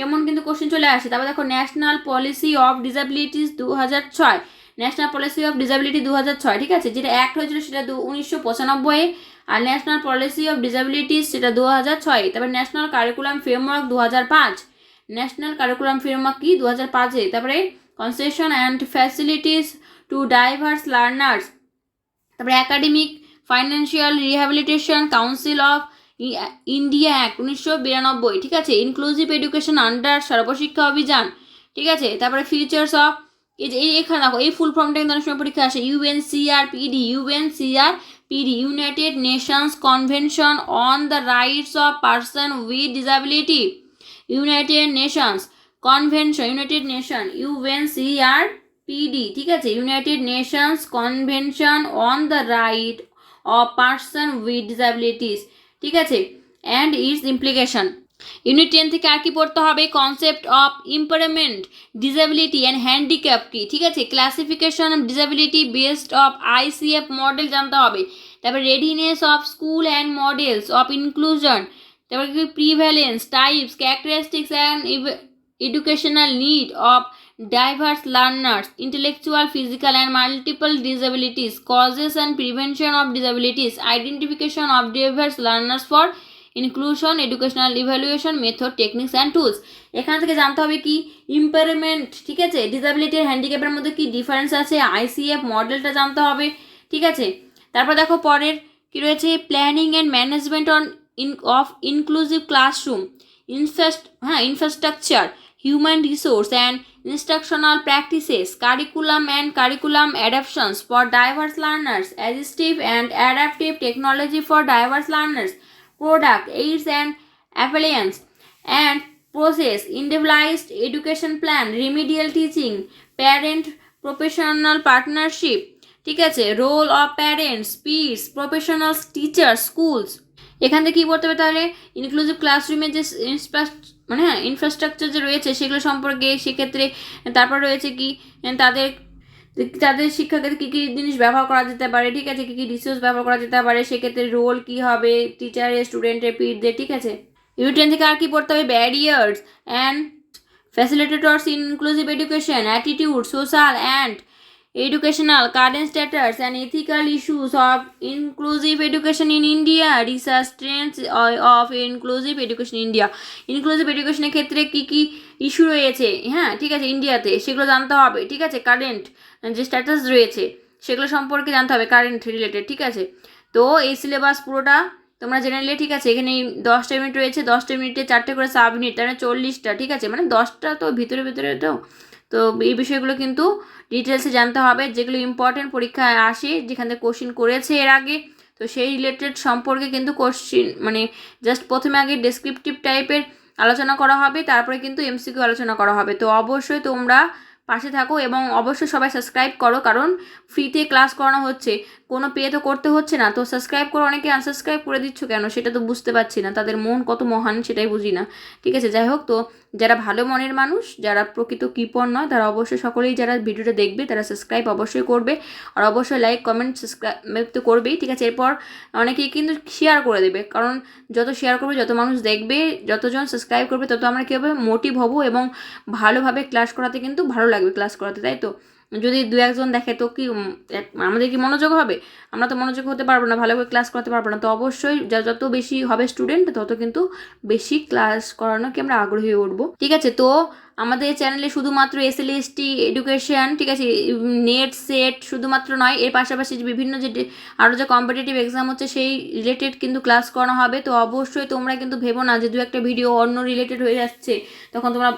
এমন কিন্তু কোশ্চেন চলে আসে। তারপর দেখো national policy of disabilities 2006, national policy of disability 2006, ঠিক আছে, যেটা অ্যাক্ট হয়েছিল সেটা 1995, আর ন্যাশনাল পলিসি অফ ডিসেবিলিটিস সেটা 2006। তারপর national curriculum framework 2005, national curriculum framework কি 2005-এ। তারপরে concession and facilities to diverse learners, তারপরে academic financial rehabilitation council of India act 1992, ঠিক আছে, inclusive education under Sarva Shiksha Abhiyan, ঠিক আছে। তারপরে ফিচার্স অফ এখানে দেখো এই ফুল ফর্মটা কিন্তু অনেক সময় পরীক্ষা আসে, UNCRPD, United Nations convention on the rights of person with disability, United Nations convention, UNCRPD, ঠিক আছে, United Nations convention on the right of person with disabilities, ঠিক আছে, অ্যান্ড ইটস ইমপ্লিকেশন। ইউনিট 10 থেকে আর কি পড়তে হবে, concept of impairment, disability and handicap কি, ঠিক আছে, classification of disability based of ICF model জানতে হবে। তারপর readiness of school and models of inclusion, তারপর কি prevalence, types, characteristics and educational need of diverse learners, intellectual, physical and multiple disabilities, causes and prevention of disabilities, identification of diverse learners for inclusion, educational evaluation, method, techniques and tools। এখান থেকে জানতে হবে কি ইম্পারমেন্ট, ঠিক আছে, disability আর হ্যান্ডিক্যাপের মধ্যে কি difference আছে, আইসিএফ মডেলটা জানতে হবে, ঠিক আছে। তারপর দেখো পরের কি রয়েছে, planning and management of inclusive classroom, infrastructure, human resource and instructional practices, curriculum and curriculum adaptations for diverse learners, assistive and adaptive technology for diverse learners, product, aids and appliance and process, individualized education plan, remedial teaching, parent professional partnership, ঠিক আছে, role of parents, peers, professionals, teacher, schools. এখান থেকে কী করতে হবে তাহলে, inclusive ক্লাসরুমের যে infrastructure যে রয়েছে সেগুলো সম্পর্কে, সেক্ষেত্রে তারপর রয়েছে কি তাদের শিক্ষাক্ষেত্রে কী কী জিনিস ব্যবহার করা যেতে পারে, ঠিক আছে, কী কী রিসোর্স ব্যবহার করা যেতে পারে, সেক্ষেত্রে রোল কী হবে টিচারের, স্টুডেন্টের, পিটদের, ঠিক আছে। ইউনিট 10 থেকে আর কি পড়তে হবে, barriers and facilitators in inclusive education, attitude, social and educational current status and ethical issues of inclusive education in India, research trends of inclusive education in India, inclusive education এর ক্ষেত্রে কি কি ইস্যু রয়েছে, হ্যাঁ, ঠিক আছে, ইন্ডিয়াতে সেগুলো জানতে হবে, ঠিক আছে, কারেন্ট যে স্ট্যাটাস রয়েছে সেগুলো সম্পর্কে জানতে হবে, কারেন্ট রিলেটেড, ঠিক আছে। তো এই সিলেবাস পুরোটা তোমরা জেনে নিলে, ঠিক আছে, এখানে 10টা ইউনিট রয়েছে, 10টা ইউনিটে 4টে করে সাব ইউনিট, তাহলে 40টা, ঠিক আছে, মানে 10টা তো ভিতরে তো এই বিষয়গুলো কিন্তু ডিটেলসে জানতে হবে, যেগুলো ইম্পর্টেন্ট পরীক্ষায় আসে, যেখান থেকে কোশ্চিন করেছে এর আগে, তো সেই রিলেটেড সম্পর্কে কিন্তু কোশ্চিন মানে জাস্ট প্রথমে আগে ডেসক্রিপটিভ টাইপের আলোচনা করা হবে, তারপরে কিন্তু এমসিকিউ আলোচনা করা হবে। তো অবশ্যই তোমরা পাশে থাকো এবং অবশ্যই সবাই সাবস্ক্রাইব করো, কারণ ফ্রিতে ক্লাস করানো হচ্ছে, কোনো পে তো করতে হচ্ছে না। তো সাবস্ক্রাইব করে অনেকে আনসাবস্ক্রাইব করে দিচ্ছ কেন সেটা তো বুঝতে পারছি না, তাদের মন কত মহান সেটাই বুঝি না। ঠিক আছে, যাই হোক, তো যারা ভালো মনের মানুষ, যারা প্রকৃত কৃপণ নয়, তারা অবশ্যই সকলেই যারা ভিডিওটা দেখবে তারা সাবস্ক্রাইব অবশ্যই করবে, আর অবশ্যই লাইক কমেন্ট সাবস্ক্রাইব তো করবেই। ঠিক আছে, এরপর অনেকেই কিন্তু শেয়ার করে দেবে, কারণ যত শেয়ার করবে, যত মানুষ দেখবে, যতজন সাবস্ক্রাইব করবে, তত আমরা কী হবে মোটিভ হবো এবং ভালোভাবে ক্লাস করাতে কিন্তু ভালো লাগবে ক্লাস করাতে, তাই তো? যদি দু একজন দেখে তো কি আমাদের কি মনোযোগ হবে? আমরা তো মনোযোগ হতে পারবো না, ভালোভাবে ক্লাস করাতে পারবো না। তো অবশ্যই যত বেশি হবে স্টুডেন্ট, তত কিন্তু বেশি ক্লাস করানোকে আমরা আগ্রহী হয়ে উঠবো। ঠিক আছে, তো আমাদের চ্যানেলে শুধুমাত্র এসএলএসটি এডুকেশন, ঠিক আছে, নেট সেট শুধুমাত্র নয়, এর পাশাপাশি বিভিন্ন যে আরও যে কম্পিটিটিভ এক্সাম হচ্ছে সেই রিলেটেড কিন্তু ক্লাস করানো হবে। তো অবশ্যই তোমরা কিন্তু ভেবো না যে দু একটা ভিডিও অন্য রিলেটেড হয়ে যাচ্ছে, তখন তোমরা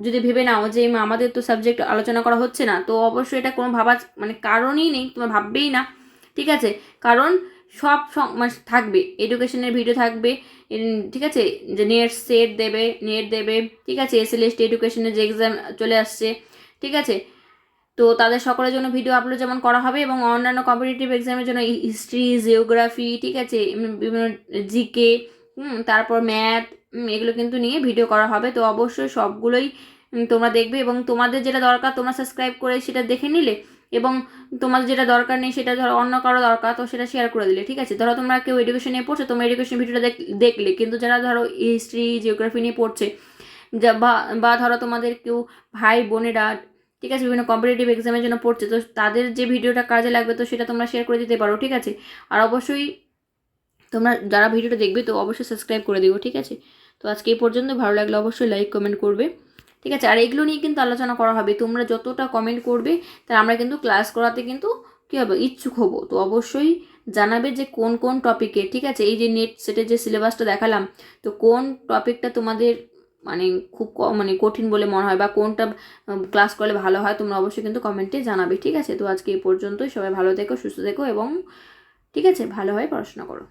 যদি ভেবে নাও যে আমাদের তো সাবজেক্ট আলোচনা করা হচ্ছে না, তো অবশ্যই এটা কোনো ভাবার মানে কারণই নেই, তোমরা ভাববেই না। ঠিক আছে, কারণ সব মানে থাকবে, এডুকেশনের ভিডিও থাকবে, ঠিক আছে, যে নেট দেবে, ঠিক আছে, এসএলএসটি এডুকেশনের যে এক্সাম চলে আসছে, ঠিক আছে, তো তাদের সকলের জন্য ভিডিও আপলোড যেমন করা হবে, এবং অন্যান্য কম্পিটিটিভ এক্সামের জন্য হিস্ট্রি, জিওগ্রাফি, ঠিক আছে, বিভিন্ন জিকে, তারপর ম্যাথ, এগুলো কিন্তু নিয়ে ভিডিও করা হবে। তো অবশ্যই সবগুলোই তোমরা দেখবে, এবং তোমাদের যেটা দরকার তোমরা সাবস্ক্রাইব করে সেটা দেখে নিলে, এবং তোমাদের যেটা দরকার নেই সেটা ধরো অন্য কারো দরকার, তো সেটা শেয়ার করে দিলে। ঠিক আছে, ধরো তোমরা কেউ এডুকেশন নিয়ে পড়ছো, তোমরা এডুকেশন ভিডিওটা দেখলে, কিন্তু যারা ধরো হিস্ট্রি, জিওগ্রাফি নিয়ে পড়ছে, বা ধরো তোমাদের কেউ ভাই বোনেরা, ঠিক আছে, বিভিন্ন কম্পিটিটিভ এক্সামের জন্য পড়ছে, তো তাদের যে ভিডিওটা কাজে লাগবে তো সেটা তোমরা শেয়ার করে দিতে পারো। ঠিক আছে, আর অবশ্যই তোমরা যারা ভিডিওটা দেখবে তো অবশ্যই সাবস্ক্রাইব করে দিও। ঠিক আছে, তো আজকে এই পর্যন্ত, ভালো লাগলে অবশ্যই লাইক কমেন্ট করবে। ঠিক আছে, আর এগুলো নিয়ে কিন্তু আলোচনা করা হবে, তোমরা যতটা কমেন্ট করবে তাহলে আমরা কিন্তু ক্লাস করাতে কিন্তু কী হবে ইচ্ছুক হবো। তো অবশ্যই জানাবে যে কোন কোন টপিকে, ঠিক আছে, এই যে নেট সেটের যে সিলেবাসটা দেখালাম, তো কোন টপিকটা তোমাদের মানে খুব মানে কঠিন বলে মনে হয়, বা কোনটা ক্লাস করলে ভালো হয়, তোমরা অবশ্যই কিন্তু কমেন্টে জানাবে। ঠিক আছে, তো আজকে এই পর্যন্তই, সবাই ভালো থেকো, সুস্থ থেকো, এবং ঠিক আছে ভালোভাবে পড়াশোনা করো।